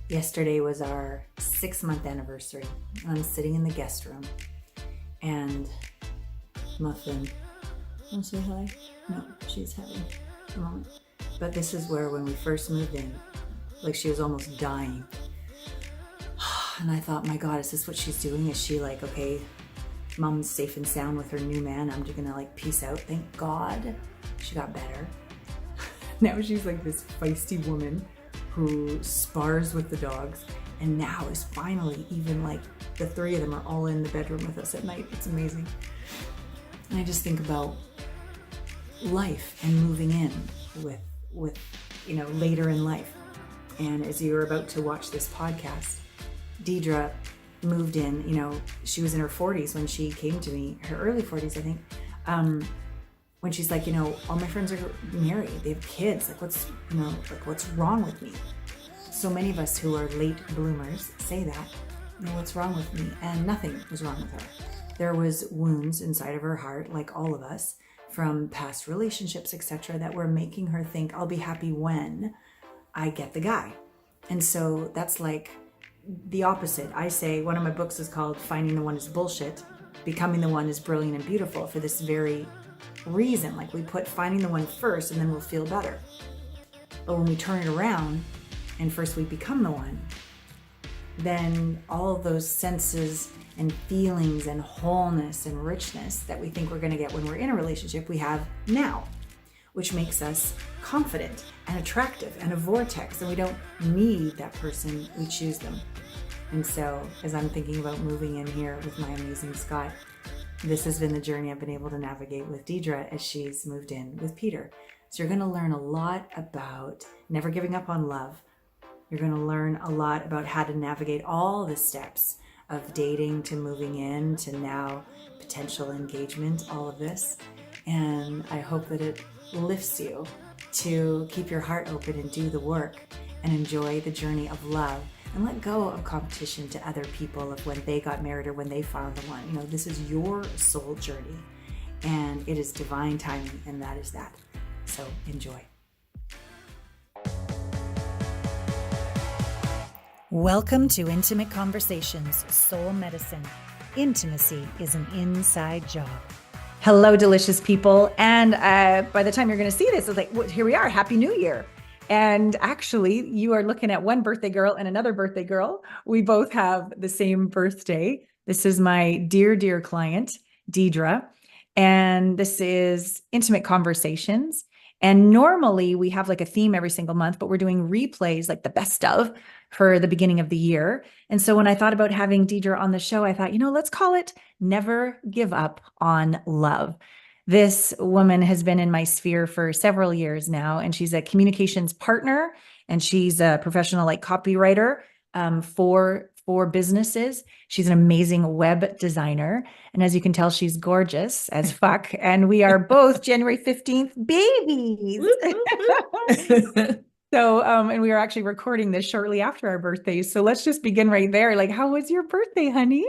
Yesterday was our 6-month anniversary. I'm sitting in the guest room and Muffin, want to say hi? No, she's having a moment. But this is where when we first moved in, like she was almost dying. And I thought, my God, is this what she's doing? Is she like, okay, mom's safe and sound with her new man. I'm just gonna like peace out. Thank God she got better. Now she's like this feisty woman who spars with the dogs, and now is finally even like the three of them are all in the bedroom with us at night. It's amazing. And I just think about life and moving in with later in life. And as you're about to watch this podcast, Deidre moved in, she was in her 40s when she came to me, her early 40s, I think, when she's like, all my friends are married, they have kids, like what's wrong with me? So many of us who are late bloomers say that, what's wrong with me? And nothing was wrong with her. There was wounds inside of her heart, like all of us, from past relationships, etc., that were making her think, I'll be happy when I get the guy. And so that's like the opposite. I say one of my books is called Finding the One is Bullshit, Becoming the One is Brilliant and Beautiful, for this very reason. Like we put finding the one first and then we'll feel better. But when we turn it around and first we become the one, then all of those senses and feelings and wholeness and richness that we think we're going to get when we're in a relationship, we have now, which makes us confident and attractive and a vortex, and we don't need that person, we choose them. And so as I'm thinking about moving in here with my amazing Scott, this has been the journey I've been able to navigate with Deidre as she's moved in with Peter. So you're going to learn a lot about never giving up on love. You're going to learn a lot about how to navigate all the steps of dating to moving in to now potential engagement, all of this. And I hope that it lifts you to keep your heart open and do the work and enjoy the journey of love and let go of competition to other people of when they got married or when they found the one. This is your soul journey and it is divine timing, and that is that. So enjoy. Welcome to Intimate Conversations, Soul Medicine. Intimacy is an inside job. Hello, delicious people. And by the time you're going to see this, it's like, well, here we are. Happy New Year. And actually, you are looking at one birthday girl and another birthday girl. We both have the same birthday. This is my dear, dear client, Deidre. And this is Intimate Conversations. And normally we have like a theme every single month, but we're doing replays, like the best of, for the beginning of the year. And so when I thought about having Deidre on the show, I thought, let's call it Never Give Up on Love. This woman has been in my sphere for several years now, and she's a communications partner, and she's a professional copywriter for businesses. She's an amazing web designer. And as you can tell, she's gorgeous as fuck. And we are both January 15th babies. So, and we are actually recording this shortly after our birthdays. So let's just begin right there. Like, how was your birthday, honey?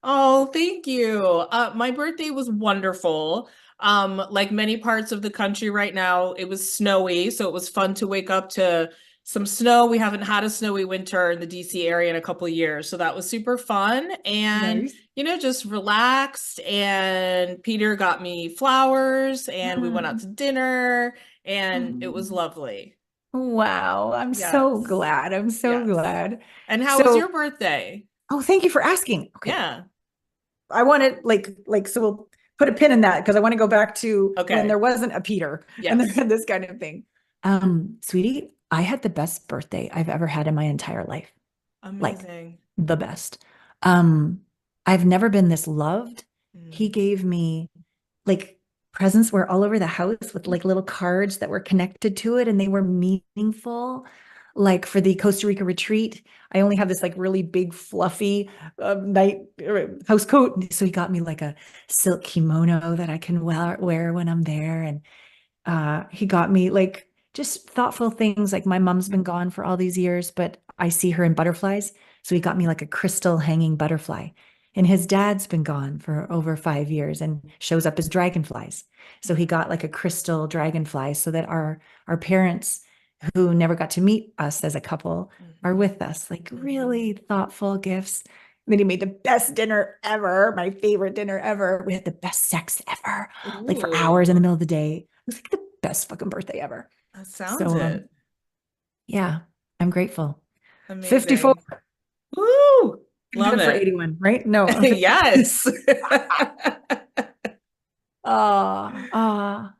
Oh, thank you. My birthday was wonderful. Like many parts of the country right now, it was snowy, so it was fun to wake up to some snow. We haven't had a snowy winter in the DC area in a couple of years, so that was super fun. And Nice. just relaxed. And Peter got me flowers, and we went out to dinner, and it was lovely. Wow. I'm so Yes. glad. I'm so Yes. glad. And how was So, your birthday? oh, thank you for asking. Okay. Yeah. I want to so we'll put a pin in that because I want to go back to when there Okay. wasn't a Peter and there Yes. had this kind of thing. Sweetie, I had the best birthday I've ever had in my entire life. Like Amazing. the best. Um, I've never been this loved. He Mm. gave me like presents were all over the house with like little cards that were connected to it, and they were meaningful. Like for the Costa Rica retreat, I only have this like really big fluffy night house coat. So he got me like a silk kimono that I can wear when I'm there. And he got me like just thoughtful things. Like my mom's been gone for all these years, but I see her in butterflies. So he got me like a crystal hanging butterfly. And his dad's been gone for over 5 years and shows up as dragonflies. So he got like a crystal dragonfly so that our parents who never got to meet us as a couple are Mhm. with us. Like really thoughtful gifts. And then he made the best dinner ever, my favorite dinner ever. We had the best sex ever, like for hours in the Ooh, middle of the day. It was like the best fucking birthday ever. that sounds So it. yeah, I'm grateful. 54. Amazing. Woo! Love Good for it. 81, right? No. Yes. Ah.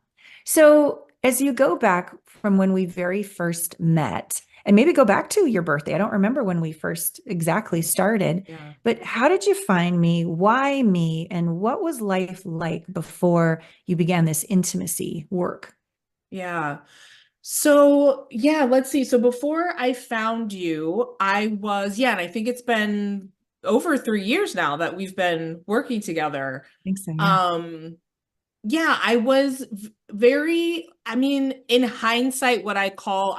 So as you go back from when we very first met, and maybe go back to your birthday, I don't remember when we first exactly started, Yeah. but how did you find me? Why me? And what was life like before you began this intimacy work? Yeah. So, yeah, let's see. So before I found you, and I think it's been over 3 years now that we've been working together. I think so, yeah. Um, yeah, I was very, I mean, in hindsight, what I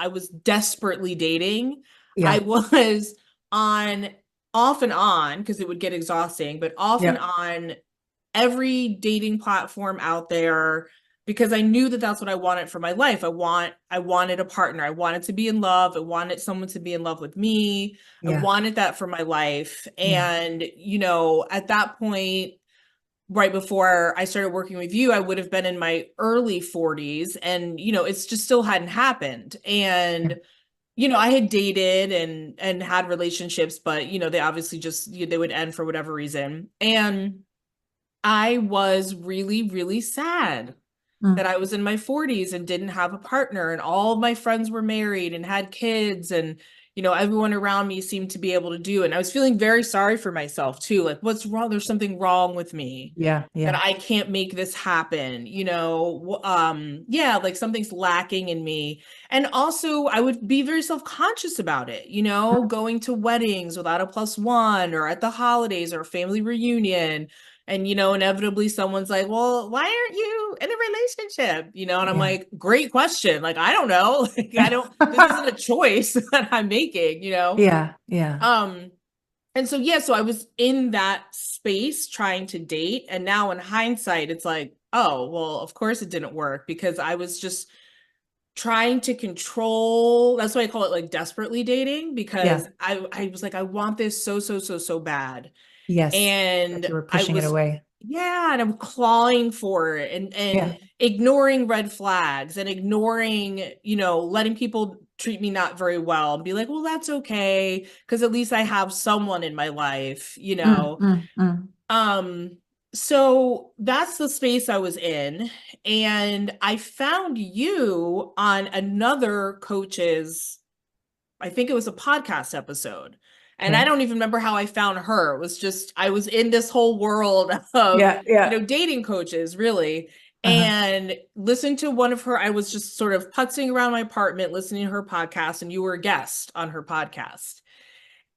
was desperately dating. I Yeah. was on off and on because it would get exhausting, but off and Yeah. on every dating platform out there because I knew that that's what I wanted for my life. I wanted a partner. I wanted to be in love. I wanted someone to be in love with me. I Yeah. wanted that for my life. Yeah. And, at that point, right before I started working with you, I would have been in my early 40s and, it's just still hadn't happened. Yeah. And, I had dated and had relationships, but, they obviously just, they would end for whatever reason. And I was really, really sad that Mm. I was in my 40s and didn't have a partner, and all of my friends were married and had kids, and everyone around me seemed to be able to do. And I was feeling very sorry for myself too. Like, what's wrong? There's something wrong with me Yeah. that Yeah. I can't make this happen, yeah, like something's lacking in me. And also I would be very self-conscious about it, Mm. going to weddings without a plus one or at the holidays or a family reunion. And, inevitably someone's like, well, why aren't you in a relationship? And I'm Yeah. like, great question. Like, I don't know. Like, this isn't a choice that I'm making. Yeah. Yeah. Um, and so, yeah, so I was in that space trying to date. And now in hindsight, it's like, oh, well, of course it didn't work because I was just trying to control. That's why I call it like desperately dating, because Yeah. I was like, I want this so, so, so, so bad. Yes. But And you were I pushing it was, away. yeah, and I'm clawing for it and Yeah. ignoring red flags and ignoring, letting people treat me not very well and be like, well, that's okay, because at least I have someone in my life. Mm, mm, mm. Um, so that's the space I was in. And I found you on another coach's, I think it was a podcast episode. And I Okay. don't even remember how I found her. It was just, I was in this whole world of, Yeah. Yeah. dating coaches, really. Uh-huh. And listened to one of her, I was just sort of putzing around my apartment, listening to her podcast, and you were a guest on her podcast.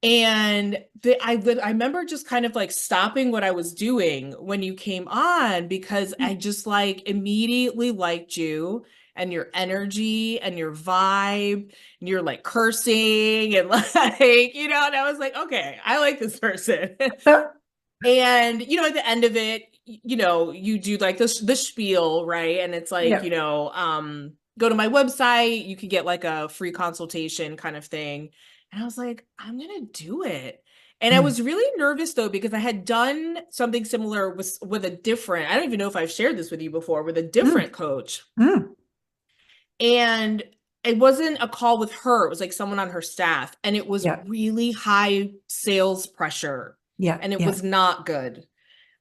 And I remember just kind of like stopping what I was doing when you came on, because I just like immediately liked you and your energy and your vibe, and you're like cursing and like, and I was like, okay, I like this person. And at the end of it, you do like this the spiel, right? And it's like, Yeah. go to my website, you could get like a free consultation kind of thing. And I was like, I'm gonna do it. And I Mm, was really nervous though, because I had done something similar with a different, I don't even know if I've shared this with you before, with a mm, different coach. mm. And it wasn't a call with her, it was like someone on her staff. And it was Yeah. really high sales pressure. Yeah. And it Yeah. was not good.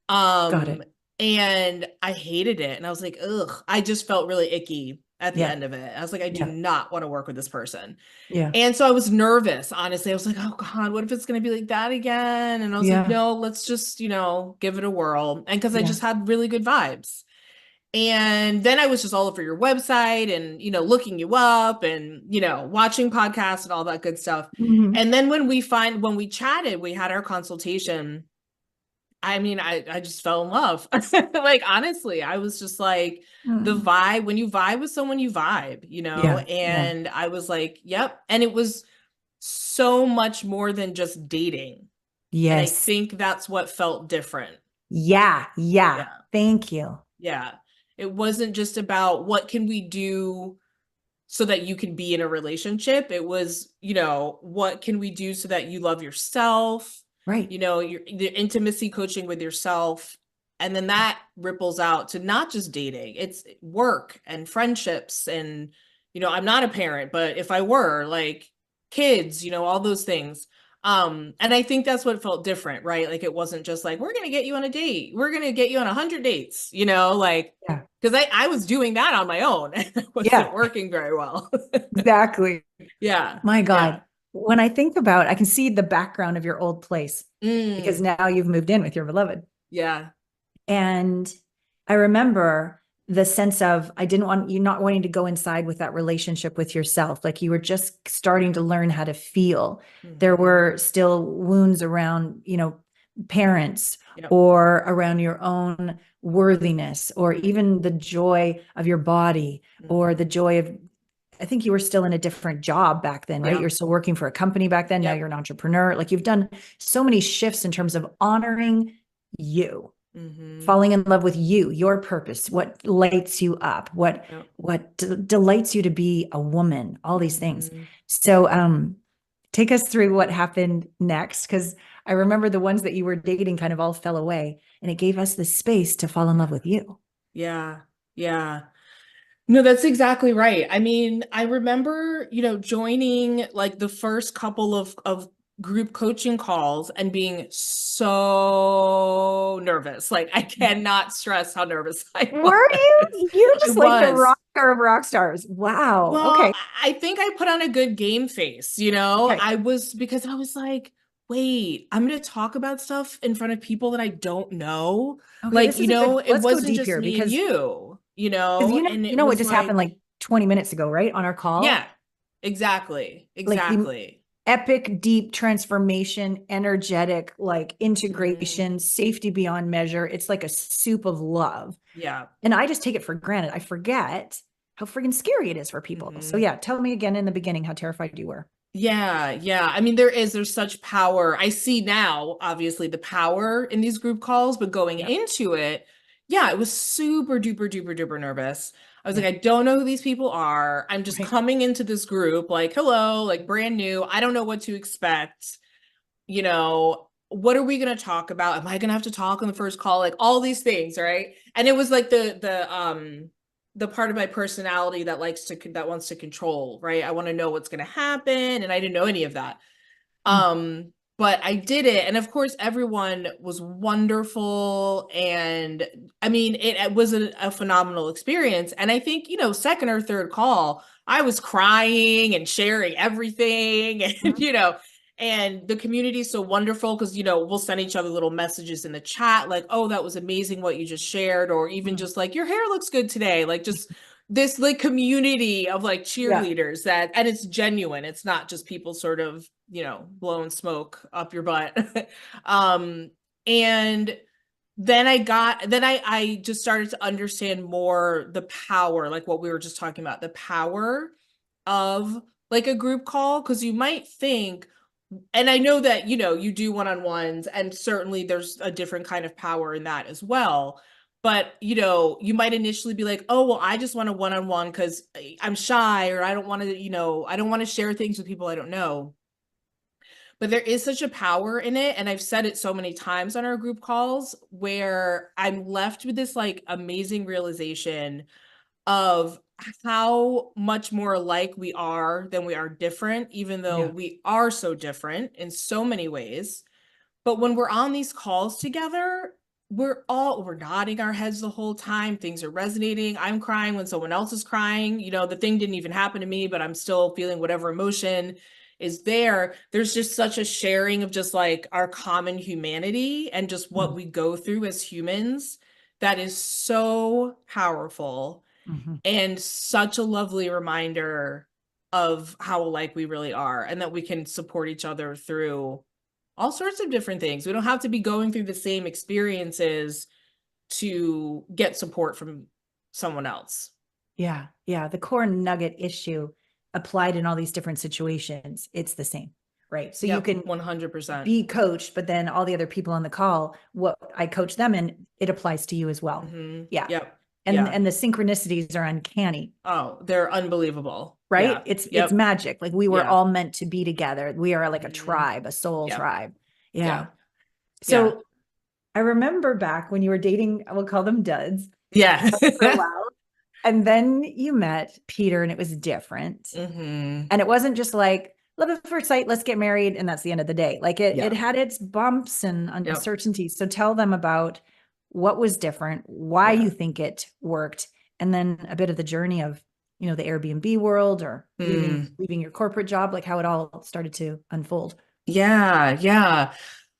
Got Um, it. and I hated it. And I was like, ugh, I just felt really icky at the Yeah. end of it. I was like, I do Yeah. not want to work with this person. Yeah. And so I was nervous, honestly. I was like, oh God, what if it's going to be like that again? And I was like, Yeah. no, let's just, give it a whirl. And because I Yeah. just had really good vibes. And then I was just all over your website and, looking you up and, watching podcasts and all that good stuff. Mhm. And then when we chatted, we had our consultation. I mean, I just fell in love. Like, honestly, I was just like, the Mm. vibe, when you vibe with someone, you vibe, Yeah. Yeah. and I was like, yep. And it was so much more than just dating. And I Yes. think that's what felt different. Yeah. Yeah. Yeah. Thank you. Yeah. It wasn't just about what can we do so that you can be in a relationship. It was, what can we do so that you love yourself? Right. The intimacy coaching with yourself. And then that ripples out to not just dating, it's work and friendships. And, I'm not a parent, but if I were, like, kids, all those things. And I think that's what felt different, right? Like, it wasn't just like, we're going to get you on a date. We're going to get you on 100 dates, like, Yeah. because I was doing that on my own and it wasn't Yeah, working very well. exactly. Yeah. My Yeah. God. When I think about, I can see the background of your old place because Mm, now you've moved in with your beloved. yeah. And I remember the sense of, I didn't want you not wanting to go inside with that relationship with yourself. Like you were just starting to learn how to feel. There Mhm. were still wounds around, parents Yep. or around your own worthiness or even the joy of your body or the Mhm. joy of, I think you were still in a different job back then, right? Yeah. You're still working for a company back then. Now Yep. you're an entrepreneur. Like you've done so many shifts in terms of honoring you, Mhm. falling in love with you, your purpose, what lights you up, what Yep. delights you to be a woman, all these things. Mhm. So take us through what happened next, because I remember the ones that you were dating kind of all fell away, and it gave us the space to fall in love with you. Yeah. Yeah. No, that's exactly right. I mean, I remember, joining like the first couple of group coaching calls and being so nervous. Like I cannot stress how nervous I Were was. you? You're I just like the was. rock star of rock stars. Wow. Well, Okay. I think I put on a good game face, Okay. I was because I was like, wait, I'm going to talk about stuff in front of people that I don't know. Okay. Like, This is a good. it Let's go wasn't deep just here me and because you, and you it know what was just happened like, like 20 minutes ago, right? On our call. yeah, exactly. Like the Exactly. epic, deep transformation, energetic, like Mhm. integration, safety beyond measure. It's like a soup of love. Yeah. And I just take it for granted. I forget how freaking scary it is for people. So Mhm. yeah, tell me again in the beginning how terrified you were. Yeah, yeah. I mean, there's such power. I see now, obviously, the power in these group calls, but going Yeah. into it, yeah, it was super duper duper duper nervous. I was like, Yeah. I don't know who these people are. I'm just Right. coming into this group, like, hello, like brand new. I don't know what to expect. What are we gonna talk about? Am I gonna have to talk on the first call? Like all these things, right? And it was like the part of my personality that wants to control, right? I want to know what's gonna happen, and I didn't know any of that. Mm. But I did it, and of course, everyone was wonderful, and I mean, it was a phenomenal experience. And I think second or third call, I was crying and sharing everything, and Mhm. and the community is so wonderful because we'll send each other little messages in the chat, like, "Oh, that was amazing what you just shared," or even Mhm. just like, "Your hair looks good today," like just this like community of like Yeah. cheerleaders that, and it's genuine. It's not just people sort of, blowing smoke up your butt. um and then I just started to understand more the power, like what we were just talking about, the power of like a group call, because you might think, and I know that you do one-on-ones, and certainly there's a different kind of power in that as well. But you might initially be like, oh well, I just want a one-on-one because I'm shy, or I don't want to, I don't want to share things with people I don't know. But there is such a power in it, and I've said it so many times on our group calls, where I'm left with this like amazing realization of how much more alike we are than we are different, even though Yeah. we are so different in so many ways. But when we're on these calls together, we're nodding our heads the whole time. Things are resonating. I'm crying when someone else is crying. The thing didn't even happen to me, but I'm still feeling whatever emotion is there. There's just such a sharing of just like our common humanity and just what Mhm. we go through as humans that is so powerful Mhm. and such a lovely reminder of how alike we really are, and that we can support each other through all sorts of different things. We don't have to be going through the same experiences to get support from someone else. Yeah. Yeah. The core nugget issue applied in all these different situations, it's the same, right? So you Yep, can 100%. be coached, but then all the other people on the call, what I coach them in, it applies to you as well. Mm-hmm. Yeah. Yep. and the synchronicities are uncanny. Oh, they're unbelievable. Right? Yeah. It's magic. Like we were Yeah. all meant to be together. We are like a Mhm. tribe, a soul Yeah. tribe. Yeah. Yeah. Yeah. So I remember back when you were dating, we'll call them duds Yeah. for a while. And then you met Peter and it was different. Hmm. And it wasn't just like love at first sight, let's get married, and that's the end of the day. Like it Yeah. had its bumps and Yep. uncertainties. So tell them about what was different, why Yeah. you think it worked, and then a bit of the journey of, you know, the Airbnb world or leaving your corporate job, like how it all started to unfold. Yeah, yeah.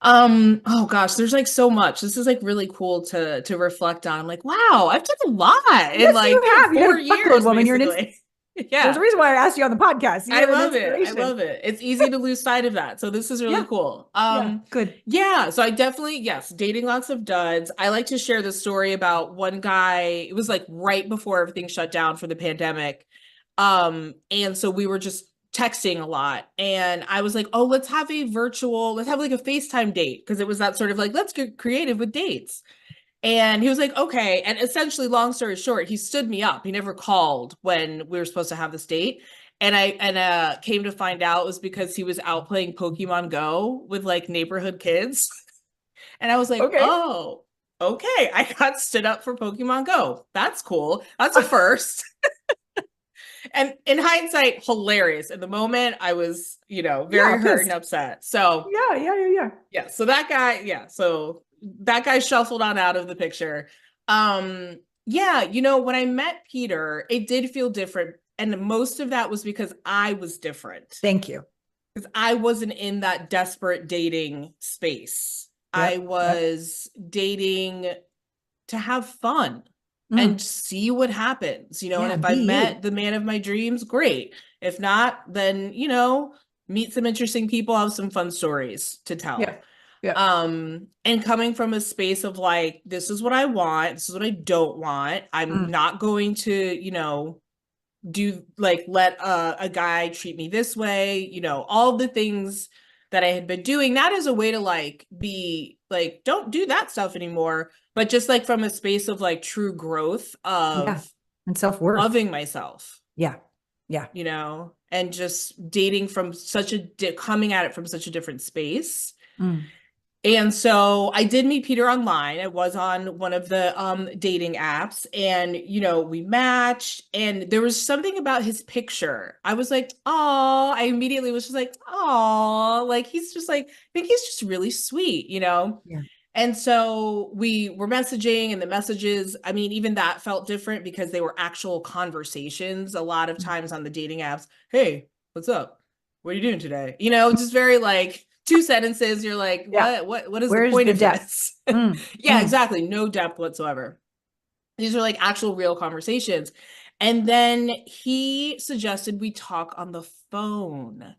Oh gosh, there's like so much. This is like really cool to reflect on. I'm like, wow, I've done a lot in Yes, you like have. You had 4 a truckload, years, woman. You're an basically. There's a Yeah. reason why I asked you on the podcast. I You're an love it. I inspiration. love it. It's easy to lose sight of that. So this is really Yeah. cool. Yeah, good. Yeah, so I definitely, yes, dating lots of duds. I like to share the story about one guy. It was like right before everything shut down for the pandemic. And so we were just texting a lot. And I was like, oh, let's have like a FaceTime date. Because it was that sort of like, let's get creative with dates. And he was like, okay. And essentially, long story short, he stood me up. He never called when we were supposed to have this date. And I came to find out it was because he was out playing Pokemon Go with like neighborhood kids. And I was like, Okay. oh, okay. I got stood up for Pokemon Go. That's cool. That's a first. And in hindsight, hilarious. In the moment, I was, very hurt and upset. So Yeah. so that guy, so that guy shuffled on out of the picture. Yeah, when I met Peter, it did feel different. And most of that was because I was different. Thank you. Because I wasn't in that desperate dating space. Yep, I was dating to have fun Mm. and see what happens, Yeah, and if I met the man of my dreams, great. If not, then, meet some interesting people, have some fun stories to tell. Yeah. And coming from a space of like, this is what I want, this is what I don't want. I'm not going to, do like let a guy treat me this way, all the things that I had been doing, not as a way to like be like, don't do that stuff anymore, but just like from a space of like true growth of and self-worth, loving myself. Yeah. And just dating from coming at it from such a different space. And so I did meet Peter online. I was on one of the dating apps, and we matched, and there was something about his picture. I was like, oh, I immediately was just like, oh, like he's just like, I think he's just really sweet, Yeah. And so we were messaging, and the messages, I mean, even that felt different because they were actual conversations. A lot of times on the dating apps, hey, what's up? What are you doing today? Just very like 2 sentences. You're like, what is the point of this? Yeah, exactly. No depth whatsoever. These are like actual real conversations. And then he suggested we talk on the phone.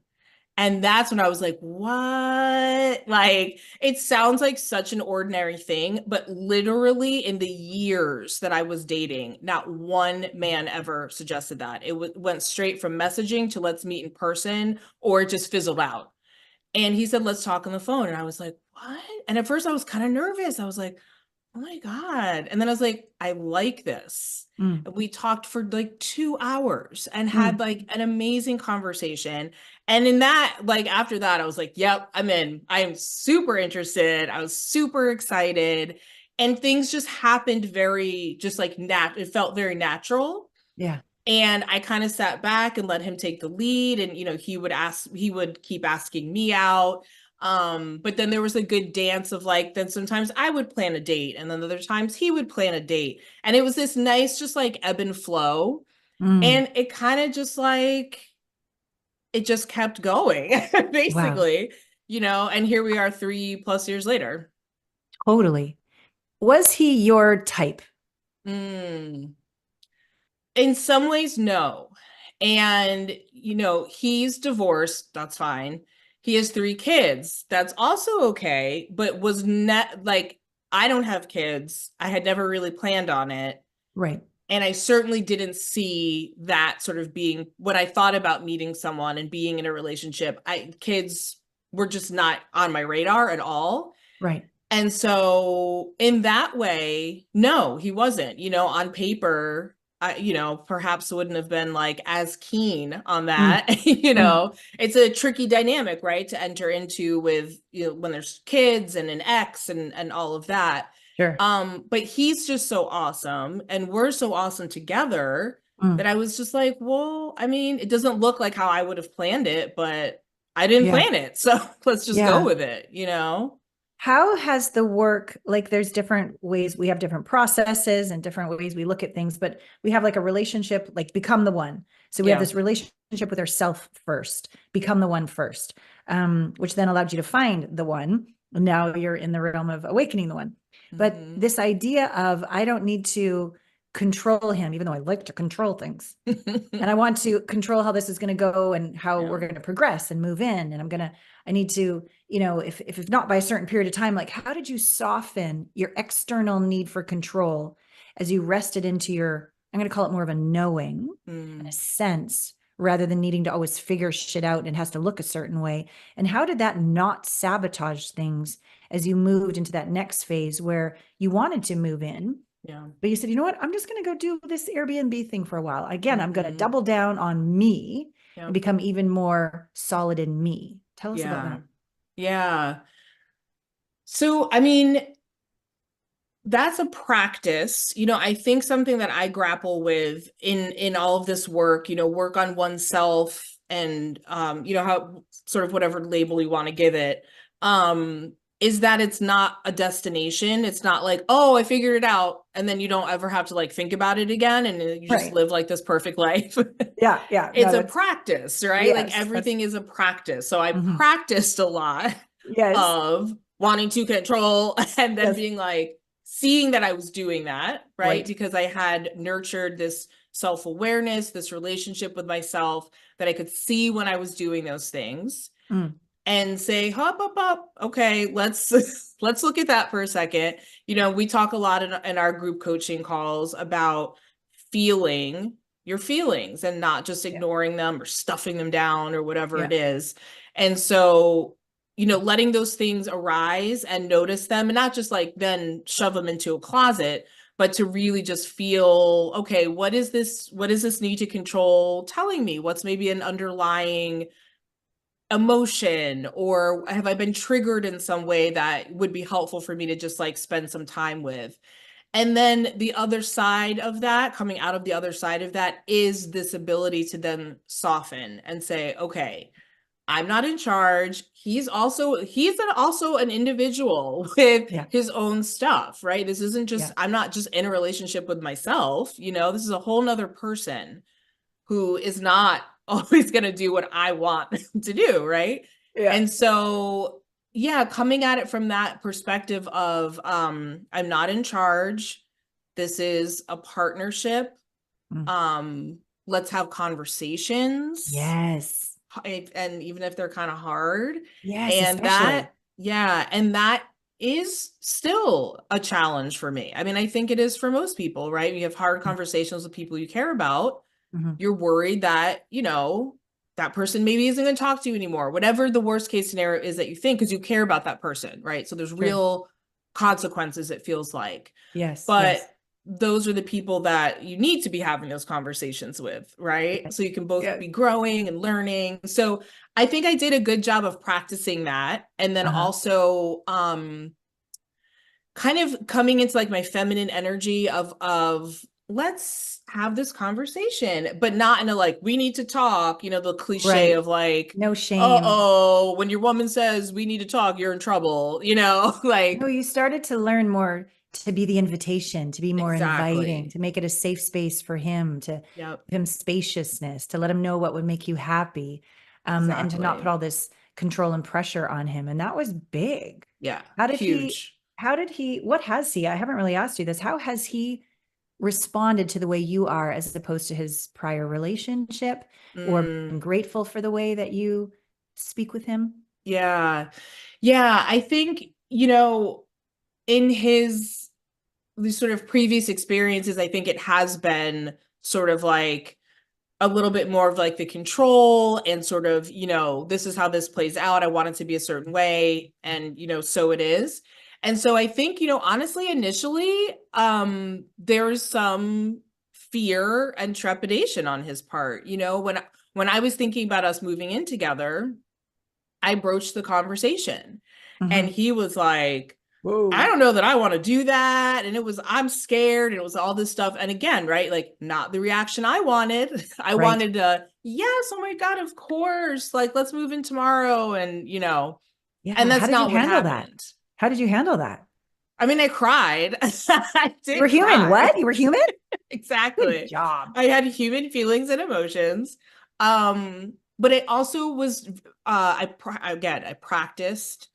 And that's when I was like, what? Like, it sounds like such an ordinary thing, but literally in the years that I was dating, not one man ever suggested that. It went straight from messaging to let's meet in person, or it just fizzled out. And he said, let's talk on the phone. And I was like, what? And at first I was kind of nervous. I was like, oh my God. And then I was like, I like this. And we talked for like 2 hours and had like an amazing conversation. And in that, like after that, I was like, yep, I'm in. I am super interested. I was super excited. And things just happened very, just like it felt very natural. Yeah. And I kind of sat back and let him take the lead. And, he would keep asking me out. But then there was a good dance of like, then sometimes I would plan a date, and then other times he would plan a date. And it was this nice, just like ebb and flow. And it kind of just like, it just kept going, basically, and here we are 3+ years later. Totally. Was he your type? In some ways, no. And, he's divorced. That's fine. He has 3 kids. That's also okay, but was not like, I don't have kids. I had never really planned on it. Right. And I certainly didn't see that sort of being when I thought about meeting someone and being in a relationship. Kids were just not on my radar at all. Right. And so in that way, no, he wasn't, on paper, perhaps wouldn't have been like as keen on Mm, that. mm, It's a tricky dynamic, right, to enter into with, when there's kids and an ex and all of that. sure. But he's just so awesome and we're so awesome together that Mm, I was just like, well, I mean, it doesn't look like how I would have planned it, but I didn't yeah. plan it. So let's just go Yeah. with it. How has the work, like there's different ways, we have different processes and different ways we look at things, but we have like a relationship, like become the one. So we have Yeah. this relationship with ourself first, become the one first, which then allowed you to find the one. Now you're in the realm of awakening the one. But Hmm. this idea of I don't need to control him, even though I like to control things. And I want to control how this is going to go and how Yeah. we're going to progress and move in. And I need to, if not by a certain period of time, like how did you soften your external need for control as you rested into your, I'm going to call it more of a knowing and a Mm. sense rather than needing to always figure shit out and it has to look a certain way. And how did that not sabotage things as you moved into that next phase where you wanted to move in? Yeah. But you said, you know what? I'm just going to go do this Airbnb thing for a while. Again, I'm going to Hmm. double down on me and Yep. become even more solid in me. Tell us about Yeah. that. Yeah. So, I mean, that's a practice. I think something that I grapple with in all of this work, work on oneself and how sort of whatever label you want to give it, is that it's not a destination. It's not like, oh, I figured it out, and then you don't ever have to like think about it again and you just Right. live like this perfect life. Yeah. Yeah. It's No, a that's, practice, right? Like yes. everything is a practice. So I Mhm. practiced a lot Yes. of wanting to control and then Yes. being like seeing that I was doing that, right? Right. Because I had nurtured this self-awareness, this relationship with myself that I could see when I was doing those things Mm. and say, hop, up, up. Okay, let's let's look at that for a second. We talk a lot in our group coaching calls about feeling your feelings and not just Yeah. ignoring them or stuffing them down or whatever Yeah. it is. And so, letting those things arise and notice them and not just like then shove them into a closet, but to really just feel, okay, what is this need to control telling me? What's maybe an underlying emotion, or have I been triggered in some way that would be helpful for me to just like spend some time with? And then the other side of that, coming out of the other side of that, is this ability to then soften and say, okay, I'm not in charge. He's also an individual with Yeah. his own stuff, right? This isn't just, Yeah. I'm not just in a relationship with myself, this is a whole nother person who is not always going to do what I want to do, right? Yeah. And so, yeah, coming at it from that perspective of I'm not in charge. This is a partnership. Mm. Um let's have conversations, Yes. and even if they're kind of hard. Yes. And that, Especially. yeah, and that is still a challenge for me. I mean, I think it is for most people, right? You have hard conversations with people you care about. Mm-hmm. You're worried that, that person maybe isn't going to talk to you anymore, whatever the worst case scenario is that you think, because you care about that person, right? So there's Sure. real consequences, it feels like. Yes. Yes. But those are the people that you need to be having those conversations with, right? So you can both Yeah. be growing and learning. So I think I did a good job of practicing that. And then Uh-huh. also kind of coming into like my feminine energy of let's have this conversation, but not in a like we need to talk, the cliche Right. of like, No shame. uh-oh, when your woman says we need to talk, you're in trouble, No, like you started to learn more to be the invitation, to be more inviting, exactly. to make it a safe space for him, to Yep, give him spaciousness, to let him know what would make you happy, and to not put exactly. all this control and pressure on him. And that was big. Yeah, How did he, huge. what has he, I haven't really asked you this, how has he responded to the way you are as opposed to his prior relationship or been Mm, grateful for the way that you speak with him? yeah. Yeah, I think, in his these sort of previous experiences, I think it has been sort of like a little bit more of like the control and sort of, this is how this plays out. I want it to be a certain way. And, so it is. And so I think, you know, honestly, initially, there's some fear and trepidation on his part. You know, when I was thinking about us moving in together, I broached the conversation and Mhm. he was like, I Whoa. don't know that I want to do that. And it was, I'm scared. And it was all this stuff. And again, right, like not the reaction I wanted. I Right. wanted to, yes, oh my God, of course. Like, let's move in tomorrow. And, you know, and Yeah. How that's did you not what handle that? happened. How did you handle that? I mean, I cried. I You were did human. cry. What? You were human? Good Exactly. job. I had human feelings and emotions. But it also was again, I practiced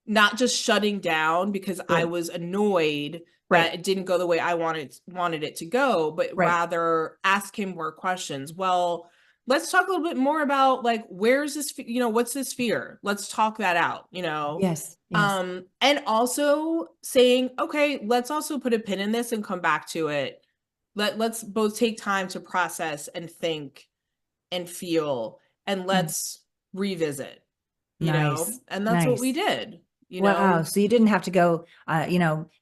not just shutting down because I Good. was annoyed that Right. it didn't go the way I wanted it to go, but Right. rather ask him more questions. Well, let's talk a little bit more about like where's this, you know, what's this fear? Let's talk that out, you know. Yes. Yes. And also saying, okay, let's also put a pin in this and come back to it. Let's both take time to process and think and feel, and Mm. let's revisit, you know, Nice. and that's what we Nice. did, you Wow. know. So you didn't have to go,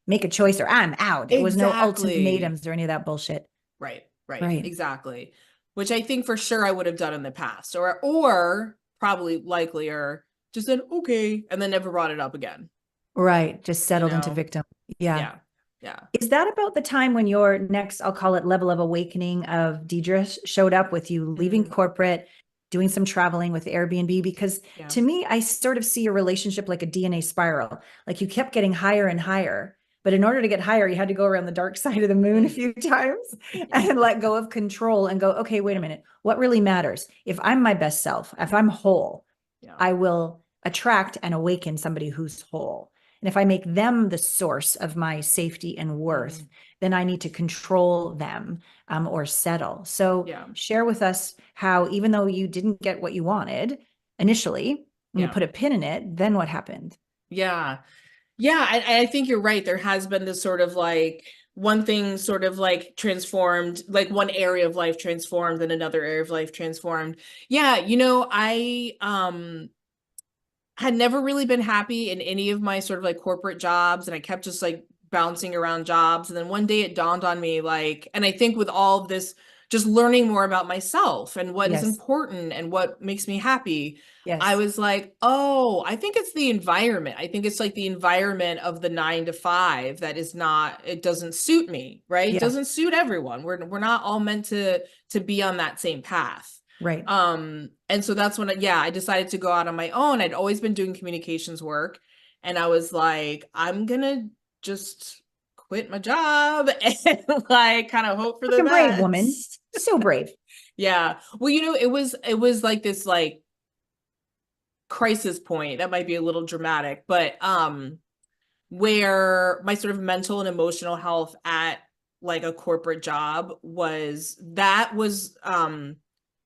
make a choice or I'm out. It was no Exactly. ultimatums or any of that bullshit. Right, Right. exactly. Which I think for sure I would have done in the past, or probably likelier, just said okay, and then never brought it up again, Right. Just you settled into know. victim. Yeah. Yeah, yeah. Is that about the time when your next, I'll call it level of awakening of Deidre showed up with you leaving Mm, corporate, doing some traveling with Airbnb? Because yeah. to me, I sort of see your relationship like a DNA spiral. Like you kept getting higher and higher. But in order to get higher, you had to go around the dark side of the moon a Mm, few times yeah, and let go of control and go, okay, wait a yeah, minute. What really matters? If I'm my best self, if I'm whole, yeah. I will attract and awaken somebody who's whole. And if I make them the source of my safety and worth, Mm, then I need to control them or settle. So yeah, share with us how, even though you didn't get what you wanted initially, and you yeah, put a pin in it, then what happened? yeah. Yeah, I think you're right. There has been this sort of like one thing sort of like transformed, like one area of life transformed and another area of life transformed. Yeah, you know, I had never really been happy in any of my sort of like corporate jobs, and I kept just like bouncing around jobs. And then one day it dawned on me like, and I think with all of this just learning more about myself and what is Yes. important and what makes me happy, I Yes. was like, oh, I think it's the environment. I think it's like the environment of the 9 to 5 that is not, it doesn't suit me, right? It Yeah. doesn't suit everyone. We're not all meant to be on that same path. Right. And so that's when, yeah, I decided to go out on my own. I'd always been doing communications work, and I was like, I'm gonna just quit my job and like kind of hope for the Fucking brave woman. best. So brave. Yeah. Well, you know, it was like this like crisis point. That might be a little dramatic, but where my sort of mental and emotional health at like a corporate job was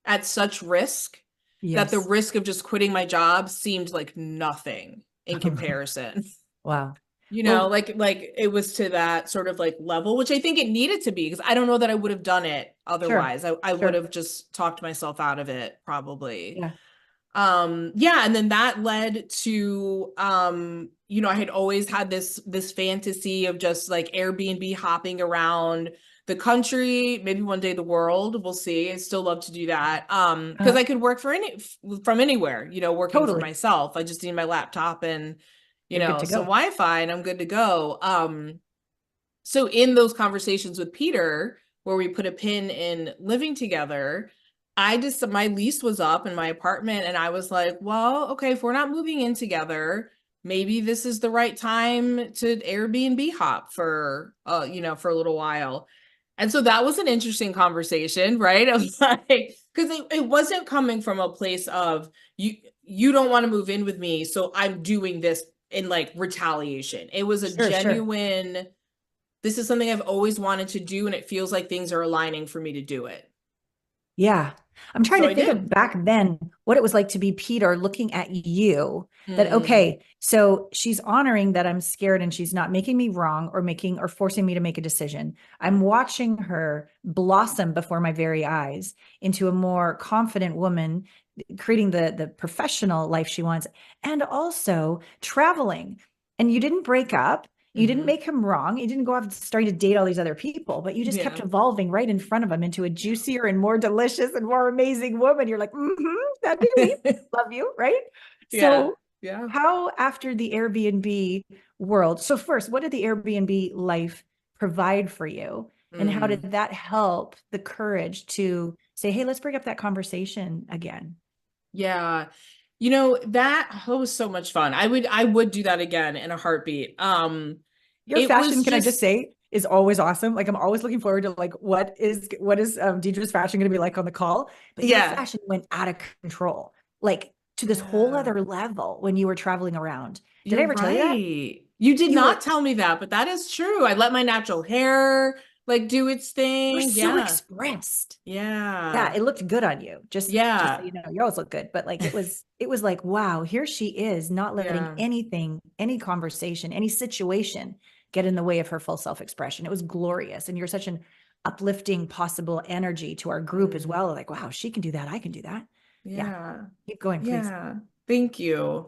at such risk that the Yes. risk of just quitting my job seemed like nothing in comparison. Wow. You know, Well, like it was to that sort of like level, which I think it needed to be, because I don't know that I would have done it sure. otherwise. I would Sure. have just talked myself out of it probably. Yeah. Yeah, and then that led to you know, I had always had this fantasy of just like Airbnb hopping around the country, maybe one day the world, we'll see. I still love to do that. Because Uh, I could work from anywhere, you know, working for totally. myself. I just need my laptop and, you You're good know, to some go. Wi-Fi and I'm good to go. So in those conversations with Peter, where we put a pin in living together, my lease was up in my apartment, and I was like, well, okay, if we're not moving in together, maybe this is the right time to Airbnb hop for you know, for a little while. And so that was an interesting conversation, right? I was like, because it wasn't coming from a place of you don't want to move in with me, so I'm doing this in like retaliation. It was a Sure, sure. genuine, this is something I've always wanted to do, and it feels like things are aligning for me to do it. Yeah. I'm trying So to I think of did. back then what it was like to be Peter looking at you that, Mm, okay, so she's honoring that I'm scared and she's not making me wrong or making or forcing me to make a decision. yeah. I'm watching her blossom before my very eyes into a more confident woman, creating the professional life she wants, and also traveling. and you didn't break up. You didn't Mhm. make him wrong. You didn't go off starting to date all these other people, but you just kept Yeah. evolving right in front of him into a Yeah. juicier and more delicious and more amazing woman. You're like, that'd be me. Love you, right? Yeah. So, Yeah. how after the Airbnb world? So first, what did the Airbnb life provide for you? And how did Mm. that help the courage to say, hey, let's bring up that conversation again? Yeah. That was so much fun. I would do that again in a heartbeat. Your It was fashion, can I just just, say, is always awesome. Like I'm always looking forward to like what is Deidre's fashion going to be like on the call? But your yeah. fashion went out of control, like to this whole Yeah. other level when you were traveling around. Did I You're ever tell you that? right. You did You were not tell me that, but that is true. I let my natural hair like do its you were thing. so Yeah. expressed. Yeah, Yeah. it looked good on you. Just so Yeah. you know, you always look good. But like it was like, wow, here she is, not letting Yeah. anything, any conversation, any situation get in the way of her full self-expression. It was glorious. And you're such an uplifting possible energy to our group as Mm. well. Like, wow, she can do that. I can do that. Yeah. Yeah. Keep going, please. Yeah. Thank you.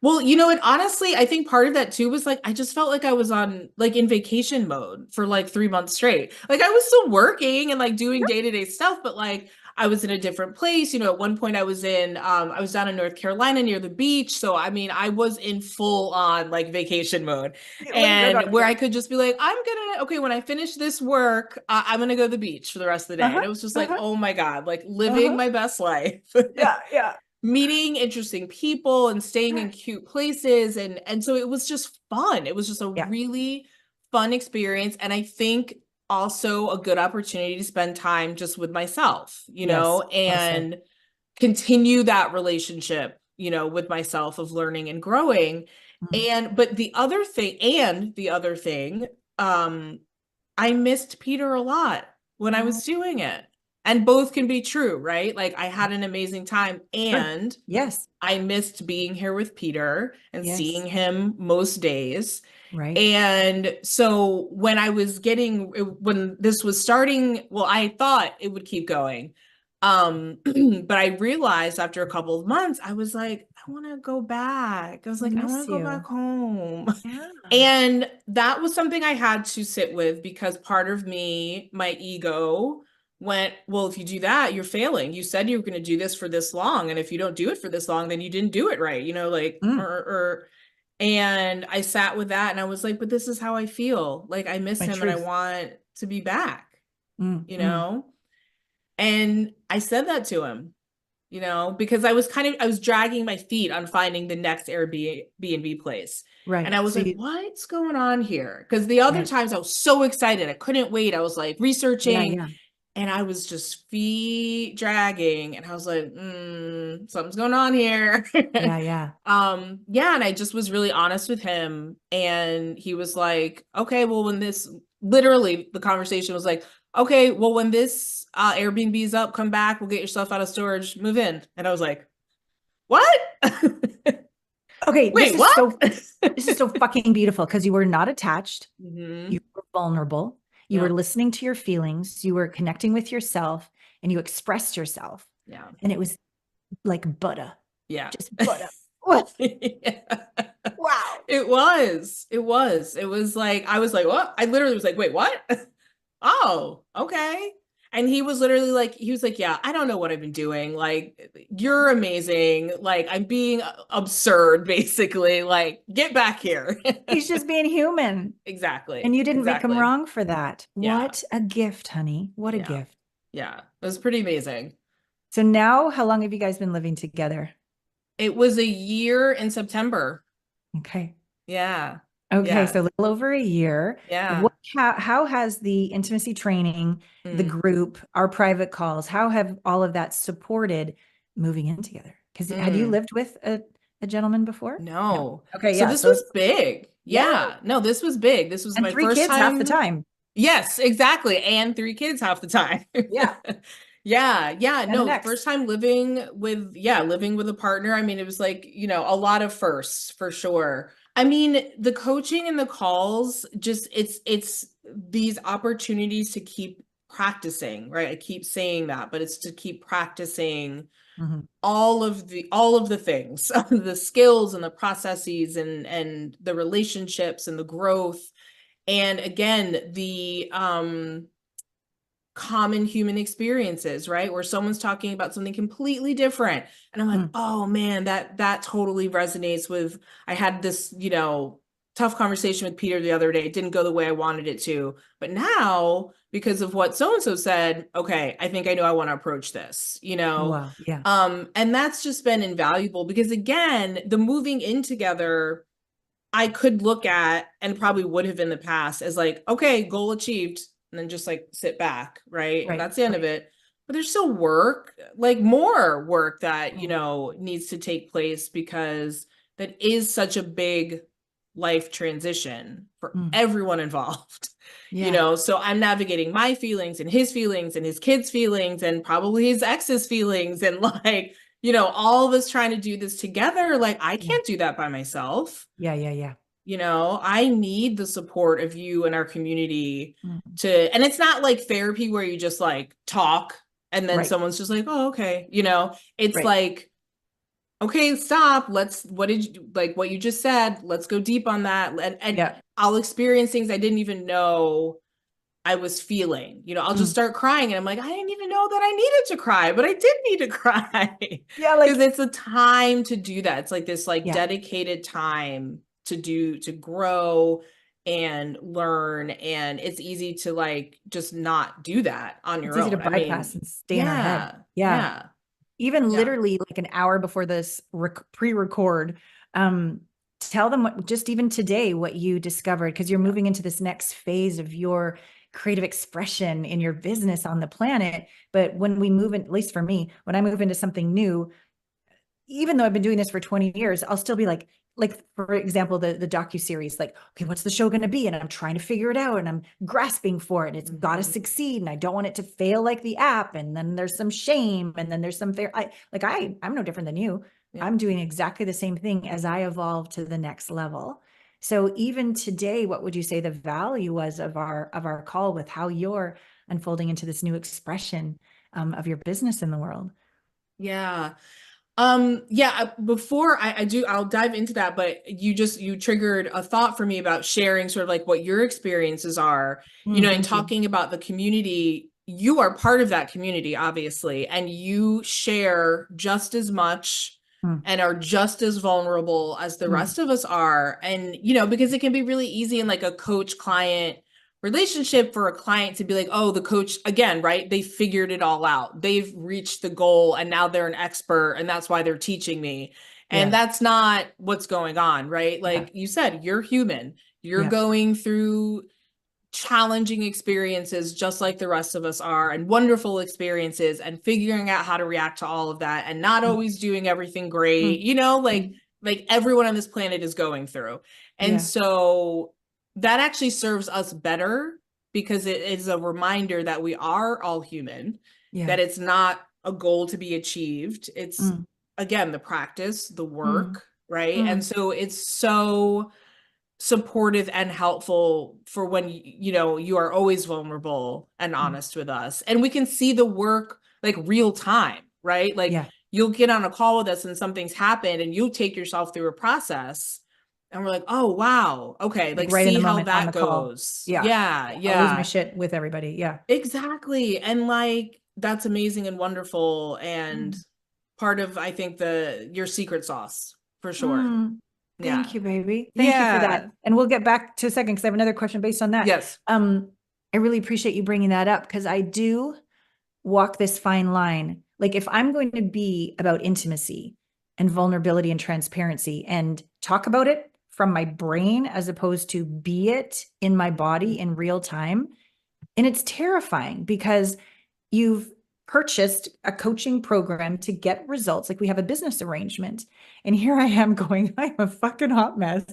Well, and honestly, I think part of that too was like I just felt like I was on like in vacation mode for like 3 months straight. Like I was still working and like doing Yep. day-to-day stuff, but like I was in a different place. At one point I was down in North Carolina near the beach. So I mean, I was in full on like vacation mode. It looked good on And where you. I could just be like, okay, when I finish this work, I'm gonna go to the beach for the rest of the day. And Uh-huh. it was just like, Uh-huh. oh my God, like living Uh-huh. my best life. Yeah. Yeah. Meeting interesting people and staying in cute places, and so it was just fun. It was just a Yeah. really fun experience, and I think also a good opportunity to spend time just with myself, Yes. Well said. and continue that relationship, with myself of learning and growing. Mhm. But the other thing, um I missed Peter a lot when I Oh, was doing it. And both can be true, right? Like I had an amazing time sure. and Yes. I missed being here with Peter and seeing Yes. him most days. Right. And so when this was starting, well, I thought it would keep going. But I realized after a couple of months, I was like, I want to go back. I was I like, I want miss to go back you. home. Yeah. And that was something I had to sit with because part of me, my ego, went, well, if you do that, you're failing. You said you were going to do this for this long. And if you don't do it for this long, then you didn't do it right, like, Mm, and I sat with that and I was like, but this is how I feel. Like, I miss my him and I truth. want to be back, Mm, you mm. know? And I said that to him, because I was dragging my feet on finding the next Airbnb place. And Right. I was So like, you, what's going on here? Because the other right. times I was so excited. I couldn't wait. I was like Yeah, researching yeah. and I was just feet dragging. And I was like, something's going on here. Yeah, yeah. Yeah. And I just was really honest with him. And he was like, okay, well, literally the conversation was like, okay, well, when this Airbnb is up, come back, we'll get your stuff out of storage, move in. And I was like, what? Okay, Wait, what? this is so fucking beautiful because you were not attached. Hmm. You were vulnerable. You were Yeah. listening to your feelings. You were connecting with yourself and you expressed yourself. Yeah. And it was like butter. Yeah. Just butter. What? Yeah. Wow. It was. It was. It was like, I was like, what? I literally was like, wait, what? Oh, okay. And he was like, yeah, I don't know what I've been doing. Like, you're amazing. Like, I'm being absurd, basically. Like, get back here. He's just being human. And Exactly. you didn't make him Exactly. wrong for that. Yeah. What a gift, honey. What a Yeah. gift. Yeah. It was pretty amazing. So now, how long have you guys been living together? It was a year in September. Okay. Yeah. Okay, Yeah. so a little over a year. Yeah. How has the intimacy training, the Mm. group, our private calls, how have all of that supported moving in together? Because had you Mm. lived with a gentleman before? No. No. Okay, So yeah. this So was big. yeah. Yeah. No, this was big. This was And my three first kids half the time. time. Yes, exactly. And three kids half the time. Yeah. Yeah, yeah. And an No, ex. first time living with a partner. I mean, it was like, a lot of firsts for sure. I mean, the coaching and the calls, just it's these opportunities to keep practicing, right? I keep saying that, but it's to keep practicing Mm-hmm. all of the things, the skills and the processes and the relationships and the growth. And again, the common human experiences, right? Where someone's talking about something completely different. And I'm like, Mm. oh man, that totally resonates with, I had this, tough conversation with Peter the other day. It didn't go the way I wanted it to. But now, because of what so-and-so said, okay, I think I know I want to approach this, Wow. Yeah. And that's just been invaluable because again, the moving in together, I could look at and probably would have in the past as like, okay, goal achieved, and then just like sit back, right? And Right. that's the end of Right. it. But there's still work, like more work that, Mm. needs to take place because that is such a big life transition for Mm. everyone involved. Yeah. So I'm navigating my feelings and his kids' feelings and probably his ex's feelings and like, all of us trying to do this together. Like I Yeah. can't do that by myself. Yeah. Yeah. Yeah. I need the support of you and our community Mm. and it's not like therapy where you just like talk and then Right. someone's just like, oh, okay. It's Right. like, okay, stop. What did you like what you just said? Let's go deep on that. And Yeah. I'll experience things I didn't even know I was feeling. I'll just Mm. start crying and I'm like, I didn't even know that I needed to cry, but I did need to cry. Yeah. Because Like, it's a time to do that. It's like this like yeah. dedicated time to grow and learn. And it's easy to like just not do that on It's your easy to own. I bypass mean, and stay in our head. yeah, Yeah. yeah, Even yeah. literally like an hour before this pre-record, um, tell them what, just even today, what you discovered, because you're moving into this next phase of your creative expression in your business on the planet. But when we move in, at least for me, when I move into something new, even though I've been doing this for 20 years, I'll still be like for example, the docu-series, like, okay, what's the show going to be? And I'm trying to figure it out and I'm grasping for it. And it's got to Mhm. succeed. And I don't want it to fail like the app. And then there's some shame. And then there's some fair. I'm no different than you. Yeah. I'm doing exactly the same thing as I evolve to the next level. So even today, what would you say the value was of our call with how you're unfolding into this new expression of your business in the world? Yeah. Yeah, before I do, I'll dive into that, but you triggered a thought for me about sharing sort of like what your experiences are, and Thank you. talking about the community. You are part of that community, obviously, and you share just as much Mm, and are just as vulnerable as the mm, rest of us are. And, because it can be really easy in like a coach client relationship for a client to be like, oh, the coach, again, right? They figured it all out. They've reached the goal and now they're an expert and that's why they're teaching me. And yeah. that's not what's going on, right? Yeah. Like you said, you're human. You're Yeah. going through challenging experiences just like the rest of us are, and wonderful experiences, and figuring out how to react to all of that and not Mm, always doing everything great, mm, mm, like everyone on this planet is going through. And yeah. so that actually serves us better because it is a reminder that we are all human, Yeah. that it's not a goal to be achieved. It's Mm, again the practice, the mm, work, right? And mm, so it's so supportive and helpful for when you are always vulnerable and mm, honest with us, and we can see the work like real time, right? Like yeah. you'll get on a call with us and something's happened and you'll take yourself through a process and we're like, oh wow, okay, Like like right in see the how moment on that the call. goes. Yeah. Yeah, Yeah. I'll lose my yeah, shit with everybody. Yeah. exactly. And like that's amazing and wonderful and Mm, part of, I think, the your secret sauce for sure. mm. Thank Yeah, you, baby. Thank you for that. yeah, And we'll get back to a second because I have another question based on that. yes. Um, I really appreciate you bringing that up because I do walk this fine line. Like if I'm going to be about intimacy and vulnerability and transparency and talk about it from my brain as opposed to be it in my body in real time. And it's terrifying because you've purchased a coaching program to get results. Like we have a business arrangement. And here I am going, I'm a fucking hot mess.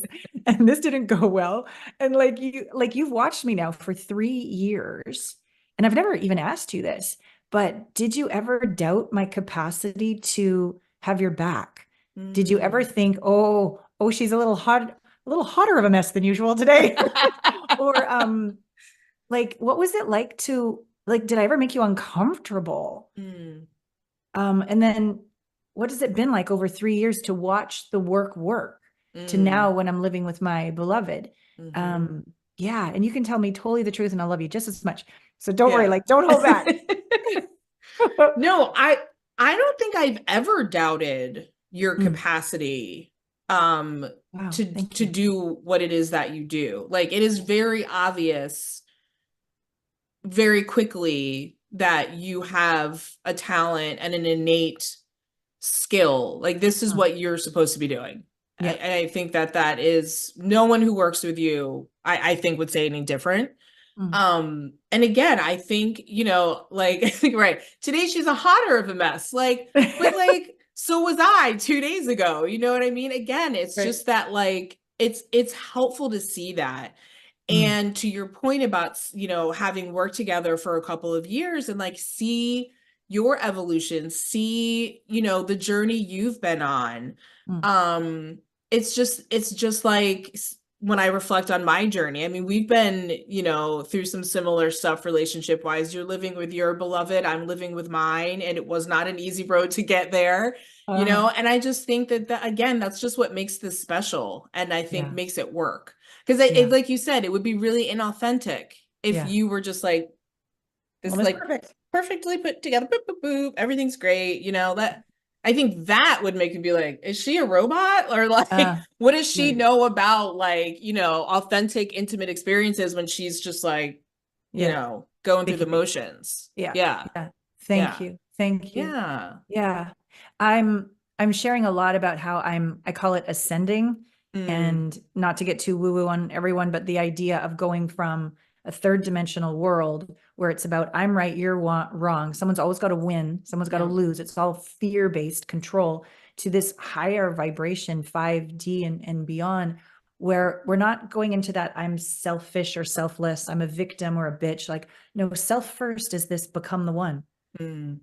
And this didn't go well. And you've watched me now for 3 years. And I've never even asked you this, but did you ever doubt my capacity to have your back? Did you ever Mm. think, oh, she's a little hotter of a mess than usual today? Or like what was it like to like, did I ever make you uncomfortable? Mm, And then what has it been like over 3 years to watch the work to mm, now when I'm living with my beloved? mm-hmm. Um, yeah, and you can tell me totally the truth and I love you just as much. So don't worry, Yeah. like don't hold back. No, I don't think I've ever doubted your Mm, capacity wow, to thank you. do what it is that you do. Like it is very obvious very quickly that you have a talent and an innate skill. Like this is Mm, what you're supposed to be doing. yeah. I think that that is no one who works with you, I think would say anything different. Mm. And again, I think, you know, like, I think, right, today she's a hotter of a mess. Like, but like, so was I 2 days ago. You know what I mean? Again, it's Right. just that like it's helpful to see that. Mm, And to your point about, you know, having worked together for a couple of years and like see your evolution, see, you know, the journey you've been on. mm. Um, it's just like when I reflect on my journey. I mean, we've been, you know, through some similar stuff relationship wise. You're living with your beloved, I'm living with mine, and it was not an easy road to get there, you Uh, know, and I just think that, that again, that's just what makes this special and I think yeah, makes it work. Because yeah, like you said, it would be really inauthentic if yeah. you were just like Well, this, it's like perfect. perfectly put together, boop, boop, boop, everything's great. You know, that I think that would make you be like, is she a robot? Or like, Uh, what does she right. know about like, you know, authentic, intimate experiences when she's just like, you Yeah. know, going through the Faking it. motions? Yeah. Yeah. Yeah. Thank Yeah. you. Thank you. Yeah. Yeah. I'm sharing a lot about how I call it ascending, Mm, and not to get too woo-woo on everyone, but the idea of going from a third dimensional world where it's about I'm right, you're wrong. Someone's always got to win, someone's got to yeah. lose. It's all fear-based control to this higher vibration, 5D and beyond, where we're not going into that I'm selfish or selfless, I'm a victim or a bitch. Like, no, self first is this become the one. Mm,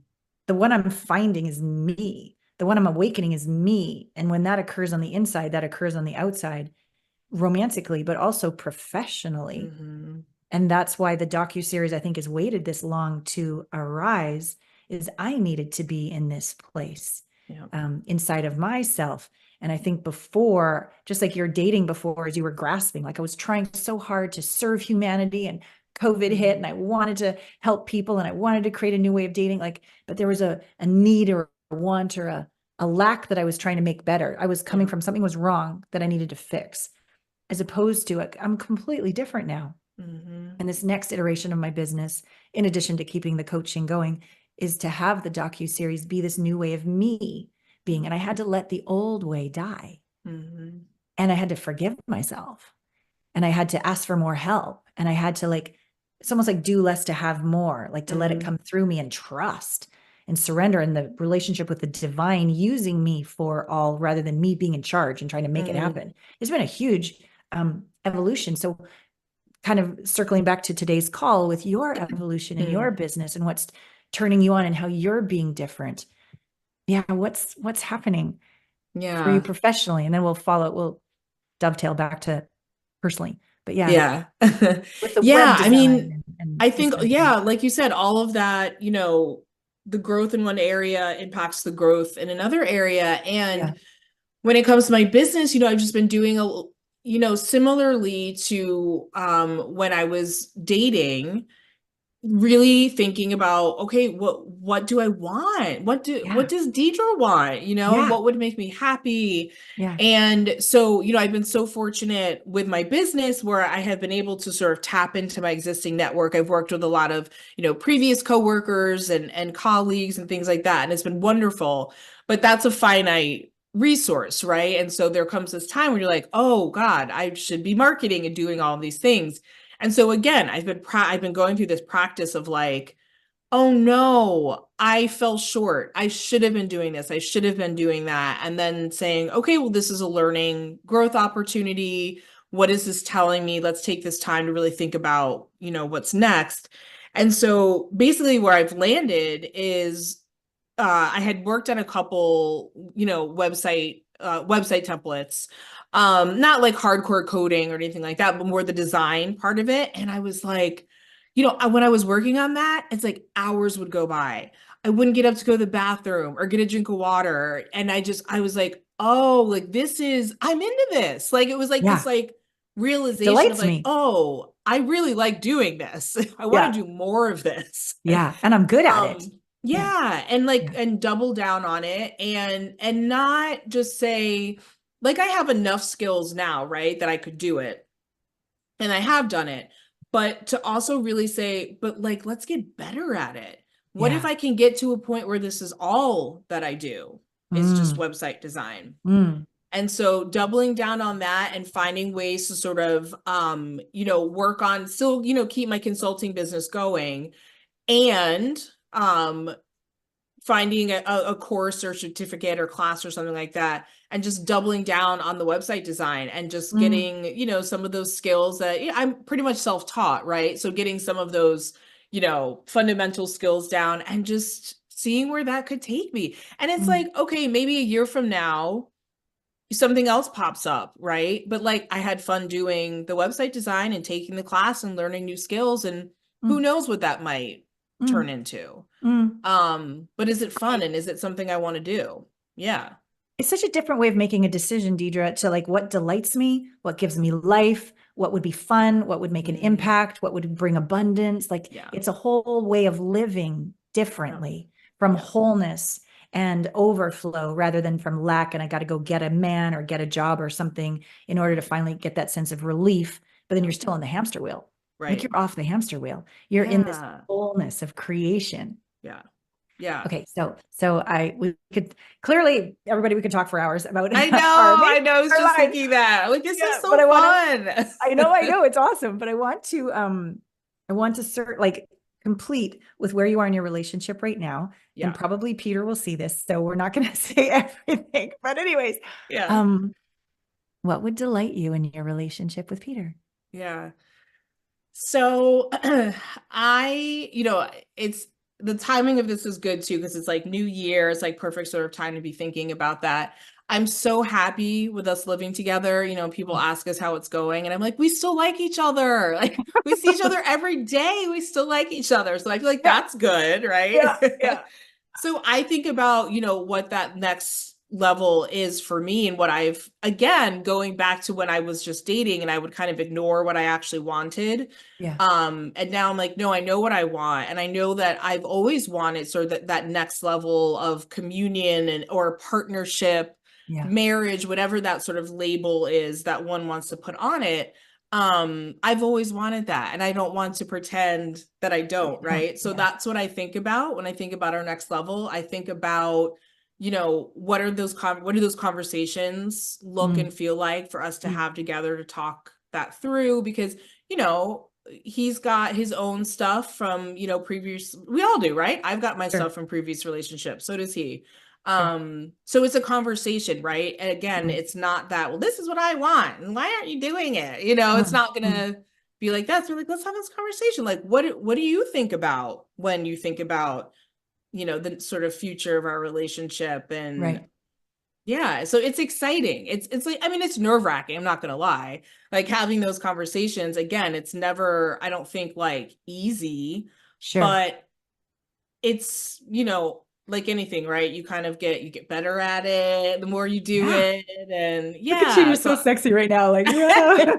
The one I'm finding is me. The one I'm awakening is me. And when that occurs on the inside, that occurs on the outside, romantically, but also professionally. mm-hmm. And that's why the docu-series, I think, has waited this long to arise, is I needed to be in this place, Yeah. inside of myself. And I think before, just like you're dating before, as you were grasping, like I was trying so hard to serve humanity, and COVID hit and Mm, I wanted to help people and I wanted to create a new way of dating. Like, but there was a need or a want or a lack that I was trying to make better. I was coming yeah. from something was wrong that I needed to fix, as opposed to I'm completely different now. Mm-hmm. And this next iteration of my business, in addition to keeping the coaching going, is to have the docu-series be this new way of me being. And I had to let the old way die. Mm-hmm. And I had to forgive myself. And I had to ask for more help. And I had to, like, it's almost like do less to have more, like to let it Mm-hmm. come through me and trust and surrender in the relationship with the divine using me for all rather than me being in charge and trying to make it Mm-hmm. happen. It's been a huge evolution. So kind of circling back to today's call with your evolution and your business and what's turning you on and how you're being different. Yeah, what's happening for you Yeah. professionally? And then we'll dovetail back to personally. But yeah, Yeah. with the web Yeah, I design mean, and I this think, kind of thing. yeah, like you said, all of that, you know, the growth in one area impacts the growth in another area. Yeah. And when it comes to my business, you know, I've just been doing you know, similarly to when I was dating, really thinking about, okay, what do I want? What Yeah. does Deidre want? You know, Yeah. what would make me happy? Yeah. And so, you know, I've been so fortunate with my business where I have been able to sort of tap into my existing network. I've worked with a lot of, you know, previous coworkers and colleagues and things like that. And it's been wonderful. But that's a finite resource, right? And so there comes this time when you're like, oh God, I should be marketing and doing all of these things. And so again, I've been going through this practice of like, oh no, I fell short. I should have been doing this. I should have been doing that. And then saying, okay, well, this is a learning growth opportunity. What is this telling me? Let's take this time to really think about, you know, what's next. And so basically where I've landed is I had worked on a couple, you know, website templates. Not like hardcore coding or anything like that, but more the design part of it. And I was like, when I was working on that, it's like hours would go by. I wouldn't get up to go to the bathroom or get a drink of water. And I was like, oh, like I'm into this. Like it was like this Yeah. like It realization of delights like, me. oh, I really like doing this. I want Yeah. to do more of this. Yeah. And I'm good at it. Um, Yeah. yeah, and like Yeah. and double down on it and not just say like I have enough skills now, right, that I could do it. And I have done it. But to also really say, but like let's get better at it. What if Yeah. I can get to a point where this is all that I do is just Mm, website design? mm, And so doubling down on that and finding ways to sort of work on still, keep my consulting business going and finding a course or certificate or class or something like that and just doubling down on the website design and just mm, getting some of those skills that I'm pretty much self-taught, right? So getting some of those fundamental skills down and just seeing where that could take me. And it's mm, like, okay, maybe a year from now something else pops up, right? But like I had fun doing the website design and taking the class and learning new skills, and who mm, knows what that might turn mm, into. mm. But is it fun Right. and is it something I want to do? Yeah. It's such a different way of making a decision, Deidre, to like what delights me, what gives me life, what would be fun, what would make an Mm, impact, what would bring abundance. Like yeah. it's a whole way of living Yeah. differently from Yeah. wholeness and overflow rather than from lack. And I got to go get a man or get a job or something in order to finally get that sense of relief. But then Yeah. you're still on the hamster wheel. Like Right. you're off the hamster wheel. You're in this Yeah. wholeness of creation. Yeah. Yeah. Okay, so we could clearly everybody we could talk for hours about I our know. maybe I know. I was our just lives. thinking that. Like, this is Yeah, but so fun. I know it's awesome, but I want to like complete with where you are in your relationship right now. And Yeah. probably Peter will see this, so we're not gonna say everything. But anyways, Yeah. um, what would delight you in your relationship with Peter? Yeah. So it's the timing of this is good too, because it's like New Year. It's like perfect sort of time to be thinking about that. I'm so happy with us living together. People ask us how it's going, and I'm like, we still like each other. Like we see each other every day. We still like each other. So I feel like Yeah, that's good, right? yeah, yeah. So I think about, what that next level is for me and what I've, again, going back to when I was just dating and I would kind of ignore what I actually wanted. Yeah. And now I'm like, no, I know what I want. And I know that I've always wanted sort of that next level of communion and or partnership, Yeah. marriage, whatever that sort of label is that one wants to put on it. I've always wanted that and I don't want to pretend that I don't, right? So Yeah. that's what I think about when I think about our next level. I think about what are those conversations look Mm, and feel like for us to mm, have together to talk that through, because he's got his own stuff from previous, we all do, right? I've got my sure, stuff from previous relationships, so does he. sure. So it's a conversation, right? And again, Mm, it's not that, well, this is what I want and why aren't you doing it, it's mm, not mm. gonna be like that. So we're like, let's have this conversation. Like, what do you think about when you think about the sort of future of our relationship? And Right. yeah, so it's exciting. It's like, I mean, it's nerve-wracking, I'm not gonna lie. Like having those conversations, again, it's never, I don't think, like easy, Sure. but it's, like anything, right? You get better at it the more you do Yeah. it. And Look at you. yeah, You're so so sexy right now. Like, yeah.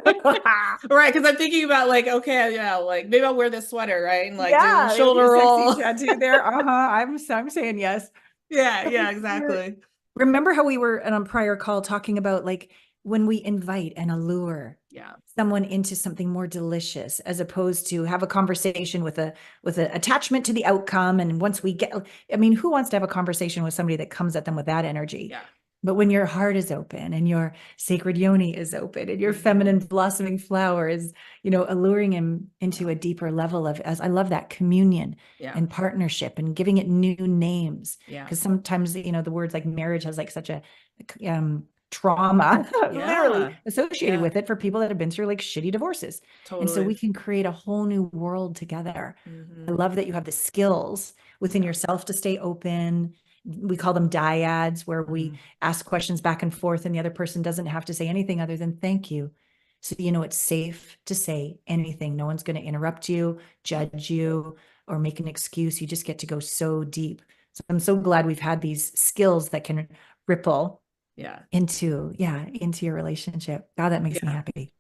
right, because I'm thinking about like, okay, yeah, like maybe I'll wear this sweater, right? And like do a little Yeah. With shoulder your sexy roll. tattoo there. Uh-huh. I'm saying yes. Yeah, So yeah, we're- exactly. Remember how we were on a prior call talking about like when we invite and allure Yeah. someone into something more delicious as opposed to have a conversation with a attachment to the outcome. And once we get, I mean, who wants to have a conversation with somebody that comes at them with that energy? Yeah. But when your heart is open and your sacred yoni is open and your feminine Mhm. blossoming flower is, alluring him into Yeah. a deeper level of, as I love that communion Yeah. and partnership and giving it new names. Yeah. Because sometimes, the words like marriage has like such a trauma literally Yeah. associated Yeah. with it for people that have been through like shitty divorces. And so we Totally. can create a whole new world together. I Hmm. love that you have the skills within Yeah. yourself to stay open. We call them dyads, where we Mhm. ask questions back and forth, and the other person doesn't have to say anything other than thank you. So, it's safe to say anything. No one's going to interrupt you, judge you, or make an excuse. You just get to go so deep. So I'm so glad we've had these skills that can ripple Yeah. into your relationship. God, that makes me Yeah, happy.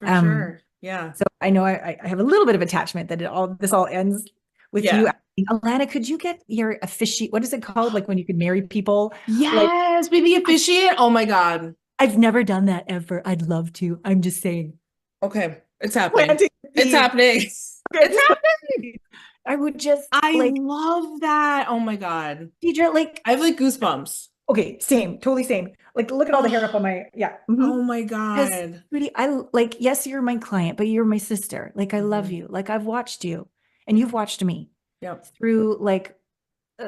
for sure. Yeah. So I know I have a little bit of attachment that this all ends with you. Yeah. Alana, could you get your officiate? What is it called? Like when you could marry people? Like Yes, baby officiate. Oh my God. I've never done that ever. I'd love to. I'm just saying. Okay. It's happening. Planting It's seeds. happening. Okay, It's just happening. I would just I like love that. Oh my God. Deidre, like I have like goosebumps. okay, same, totally same. Like look at all the hair up on my yeah. Oh my Because God. sweetie, I like yes, you're my client, but you're my sister. Like I love Mhm. you. Like I've watched you and you've watched me Yep. through like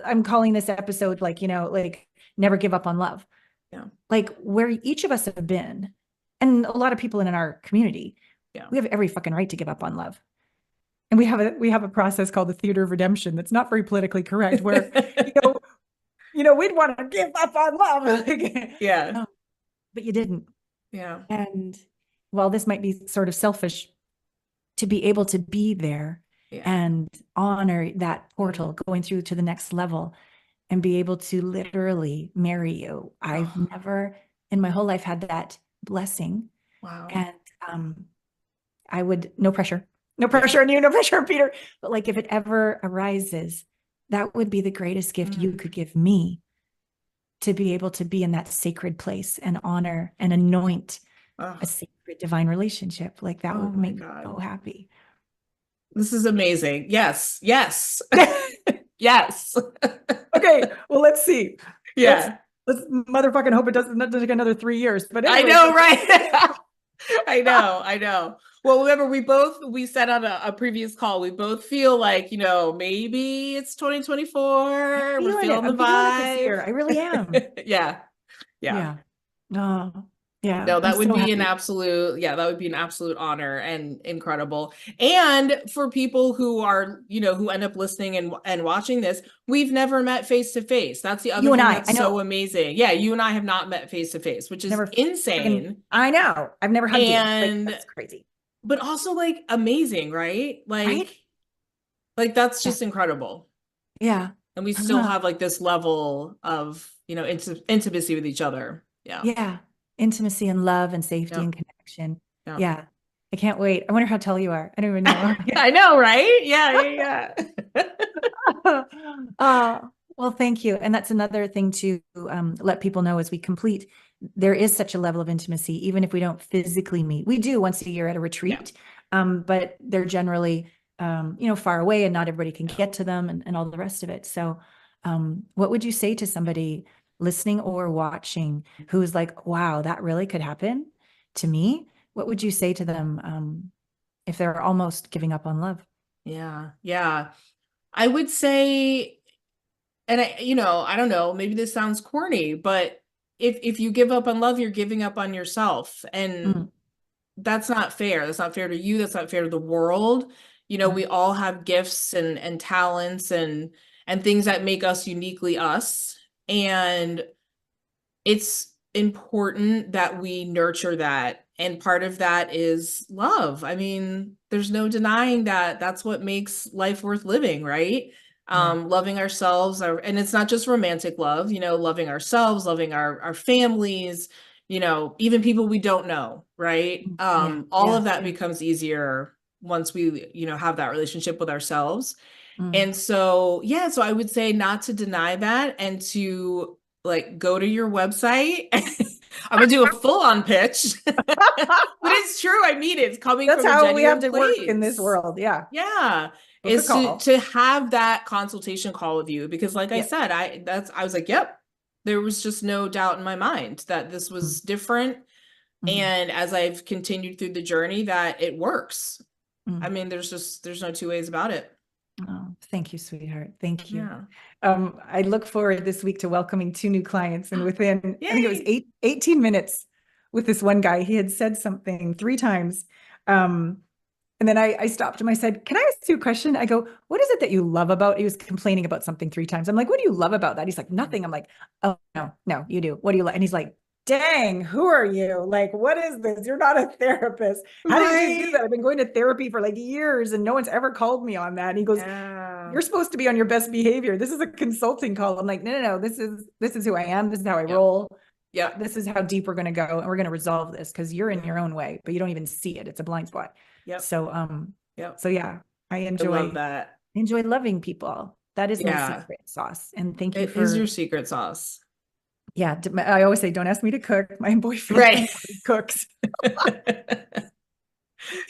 I'm calling this episode like, like never give up on love. Yeah. Like where each of us have been, and a lot of people in our community, Yeah. we have every fucking right to give up on love. And we have a process called the theater of redemption that's not very politically correct, where we'd want to give up on love. Yeah. Um, but you didn't. Yeah. And while this might be sort of selfish, to be able to be there Yeah. and honor that portal going through to the next level and be able to literally marry you. I've Oh, never in my whole life had that blessing. wow. And I would, no pressure, no Yeah. pressure on you, no pressure on Peter. But like if it ever arises, that would be the greatest gift you could give me, to be able to be in that sacred place and honor and anoint Oh, a sacred divine relationship. Like that oh would my make me so God. happy. This is amazing. Yes. Yes. Yes. Okay, well, let's see. Let's Yeah. let's motherfucking hope it doesn't take another 3 years. But I anyway, know, right? I know, I know. Well, remember, we said on a previous call, we both feel like, maybe it's I'm 2024. We're feeling it. feeling the I'm feeling it this vibe. year. I really am. Yeah, yeah. Yeah. Oh, yeah. No, I'm that would so be happy. that would be an absolute honor and incredible. And for people who are, who end up listening and watching this, we've never met face to face. That's the other You and thing I that's so know. amazing. Yeah, you and I have not met face to face, which is Never freaking. insane. I know. I've never hugged you. Like And that's crazy, but also like amazing, right? right? Like that's Yeah. just incredible. Yeah. And we still Uh-huh. have like this level of, intimacy with each other. Yeah. Yeah. Intimacy and love and safety Yeah. and connection. Yeah. Yeah. I can't wait. I wonder how tall you are. I don't even know. I know, right? Yeah, yeah, yeah. uh, well, thank you. And that's another thing to let people know as we complete. There is such a level of intimacy, even if we don't physically meet. We do once a year at a retreat, but they're generally, far away and not everybody can get to them and all the rest of it. So what would you say to somebody listening or watching who's like, wow, that really could happen to me? What would you say to them if they're almost giving up on love? Yeah. Yeah. I would say, and I don't know, maybe this sounds corny, but if you give up on love, you're giving up on yourself. And Mm, that's not fair. That's not fair to you. That's not fair to the world. We all have gifts and talents and things that make us uniquely us. And it's important that we nurture that. And part of that is love. I mean, there's no denying that that's what makes life worth living, right? yeah. Loving ourselves, and it's not just romantic love, loving ourselves, loving our families, even people we don't know, right? Yeah. All Yeah. of that Yeah. becomes easier once we, have that relationship with ourselves. Mm. And so, yeah, so I would say not to deny that and to like go to your website. I'm gonna do a full-on pitch. But it's true. I mean, it's coming That's from a how we have genuine to work in this place. world. Yeah. Yeah. Book a Is to call. to have that consultation call with you because like I Yeah. said, I was like, yep, there was just no doubt in my mind that this Mm, was different. mm, And as I've continued through the journey, that it works. I mm. mean, there's no two ways about it. Oh, thank you, sweetheart. Thank you. Yeah. I look forward this week to welcoming 2 new clients. And within, I think it was Yay. 18 minutes with this one guy, he had said something 3 times. And then I stopped him. I said, can I ask you a question? I go, what is it that you love about? He was complaining about something 3 times. I'm like, what do you love about that? He's like, nothing. I'm like, oh, no, you do. What do you like? And he's like, dang, who are you? Like, what is this? You're not a therapist. How did you do Right. that? I've been going to therapy for like years and no one's ever called me on that. And he goes, Yeah. you're supposed to be on your best behavior. This is a consulting call. I'm like, no. This is who I am. This is how I Yep. roll. Yep. This is how deep we're going to go. And we're going to resolve this because you're in Yeah. your own way, but you don't even see it. It's a blind spot. Yep. So, Yep. yeah, I I love that. enjoy loving people. That is my Yeah. secret sauce. And thank you It is for, your secret sauce. yeah, I always say, don't ask me to cook. My boyfriend Right. cooks.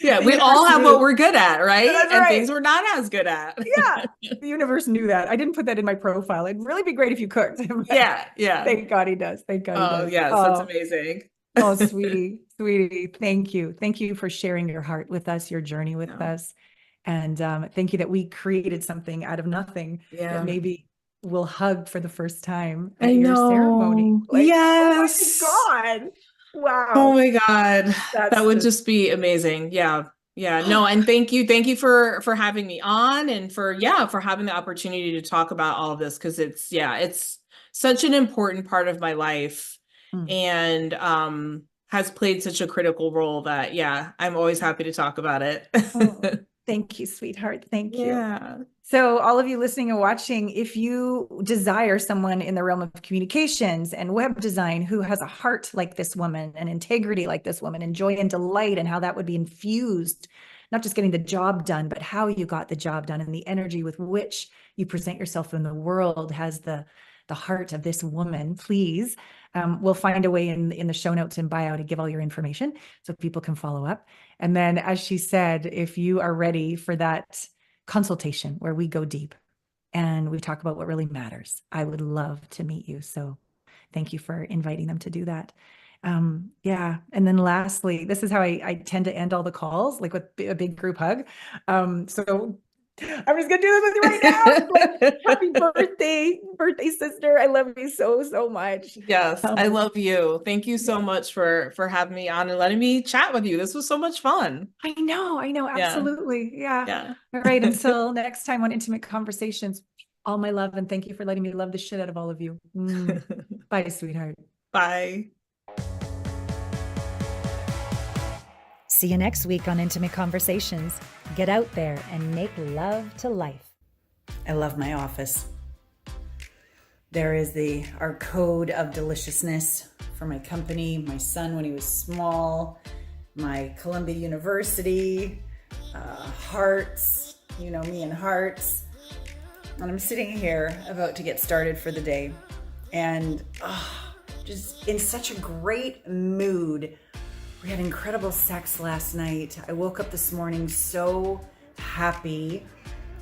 Yeah, The we all universe have what knew. we're good at, right? That's And right. things we're not as good at. Yeah, the universe knew that. I didn't put that in my profile. It'd really be great if you cooked. Yeah, yeah. Thank God he does. Thank God he Oh, does. yes, that's amazing. Oh, sweetie. Thank you. Thank you for sharing your heart with us, your journey with Yeah. us. And thank you that we created something out of nothing that Yeah. maybe we'll hug for the first time I at your ceremony. know. Like, Yes. oh my God. Wow. Oh my God. That's That would just be amazing. Yeah. Yeah. No, and thank you. Thank you for having me on and for having the opportunity to talk about all of this because it's such an important part of my life and has played such a critical role that I'm always happy to talk about it. Oh, thank you, sweetheart. Thank you. Yeah. So, all of you listening and watching, if you desire someone in the realm of communications and web design who has a heart like this woman, and integrity like this woman, and joy and delight, and how that would be infused, not just getting the job done, but how you got the job done and the energy with which you present yourself in the world has the heart of this woman, please. We'll find a way in the show notes and bio to give all your information so people can follow up. And then, as she said, if you are ready for that consultation where we go deep and we talk about what really matters, I would love to meet you. So thank you for inviting them to do that. Yeah. And then lastly, this is how I tend to end all the calls, like with a big group hug. So I'm just gonna do this with you right now. Like, happy birthday, sister. I love you so much. Yes, I love you. Thank you so much for having me on and letting me chat with you. This was so much fun. I know, absolutely. Yeah. Yeah. All right. Until next time on Intimate Conversations, all my love and thank you for letting me love the shit out of all of you. Bye, sweetheart. Bye. See you next week on Intimate Conversations. Get out there and make love to life. I love my office. There is our code of deliciousness for my company, my son when he was small, my Columbia University, hearts, me and hearts. And I'm sitting here about to get started for the day and just in such a great mood. We had incredible sex last night. I woke up this morning so happy,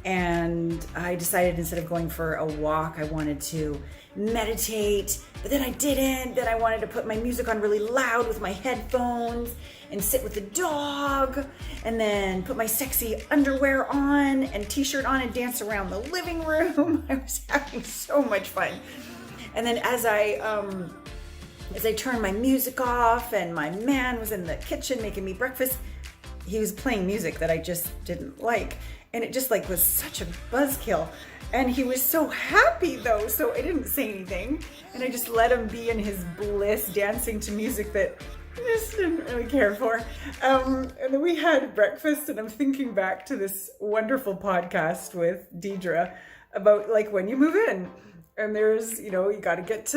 and I decided instead of going for a walk, I wanted to meditate, but then I didn't. Then I wanted to put my music on really loud with my headphones and sit with the dog, and then put my sexy underwear on and t-shirt on and dance around the living room. I was having so much fun. And then as I turned my music off and my man was in the kitchen making me breakfast, he was playing music that I just didn't like. And it just was such a buzzkill. And he was so happy though, so I didn't say anything. And I just let him be in his bliss, dancing to music that I just didn't really care for. And then we had breakfast, and I'm thinking back to this wonderful podcast with Deidre about when you move in. And there's, you got to get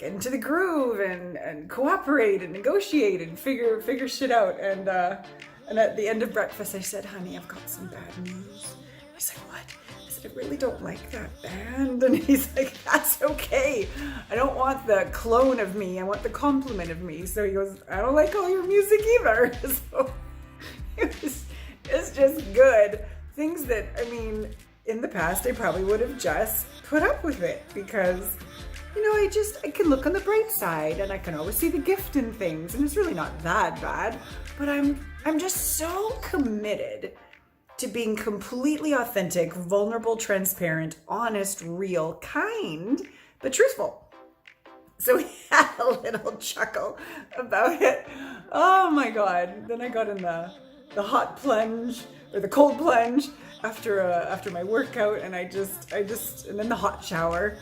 into the groove and cooperate and negotiate and figure shit out. And at the end of breakfast, I said, honey, I've got some bad news. He's like, what? I said, I really don't like that band. And he's like, that's okay. I don't want the clone of me. I want the complement of me. So he goes, I don't like all your music either. So it's just good. Things that, in the past, I probably would have just put up with it because I can look on the bright side and I can always see the gift in things, and it's really not that bad, but I'm just so committed to being completely authentic, vulnerable, transparent, honest, real, kind, but truthful. So we had a little chuckle about it. Oh my God. Then I got in the hot plunge or the cold plunge after my workout, and I just and then the hot shower.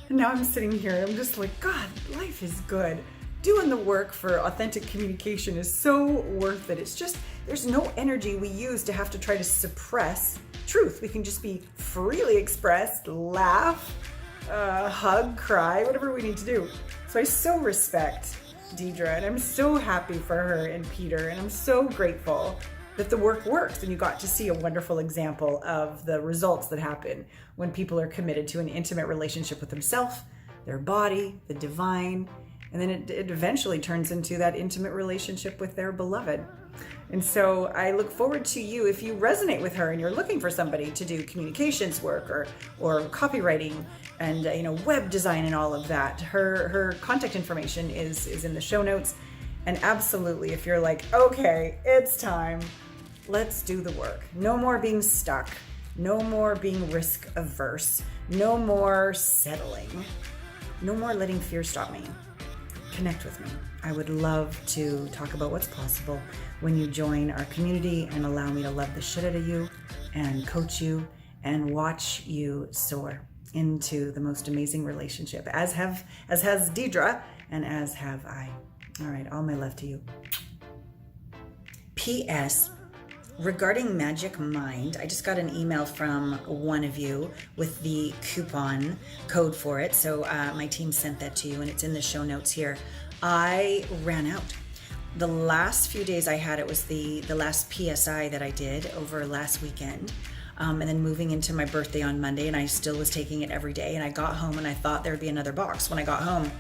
And now I'm sitting here, I'm just like, God, life is good. doing the work for authentic communication is so worth it. It's just, there's no energy we use to have to try to suppress truth. We can just be freely expressed, laugh, hug, cry, whatever we need to do. So I so respect Deidre, and I'm so happy for her and Peter, and I'm so grateful that the work works, and you got to see a wonderful example of the results that happen when people are committed to an intimate relationship with themselves, their body, the divine, and then it eventually turns into that intimate relationship with their beloved. And so I look forward to you, if you resonate with her and you're looking for somebody to do communications work or copywriting and web design and all of that. Her contact information is in the show notes. And absolutely, if you're like, okay, it's time, let's do the work. No more being stuck. No more being risk averse. No more settling. No more letting fear stop me. Connect with me. I would love to talk about what's possible when you join our community and allow me to love the shit out of you and coach you and watch you soar into the most amazing relationship, as has Deidre and as have I. All right, all my love to you. P.S. Regarding Magic Mind, I just got an email from one of you with the coupon code for it. So my team sent that to you, and it's in the show notes here. I ran out. The last few days I had, it was the last PSI that I did over last weekend. And then moving into my birthday on Monday, and I still was taking it every day. And I got home and I thought there'd be another box. When I got home,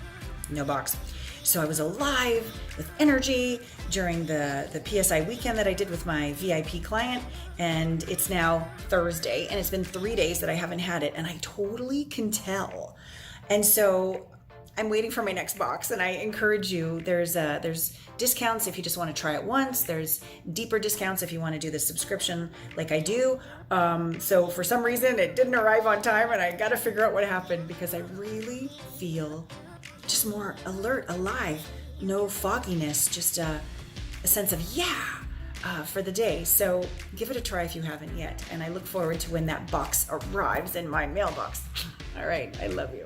no box. So I was alive with energy during the PSI weekend that I did with my VIP client, and it's now Thursday, and it's been 3 days that I haven't had it, and I totally can tell. And so I'm waiting for my next box, and I encourage you, there's discounts if you just want to try it once. There's deeper discounts if you want to do the subscription like I do. So for some reason it didn't arrive on time, and I got to figure out what happened, because I really feel just more alert, alive, no fogginess, just a sense of for the day. So give it a try if you haven't yet. And I look forward to when that box arrives in my mailbox. All right, I love you.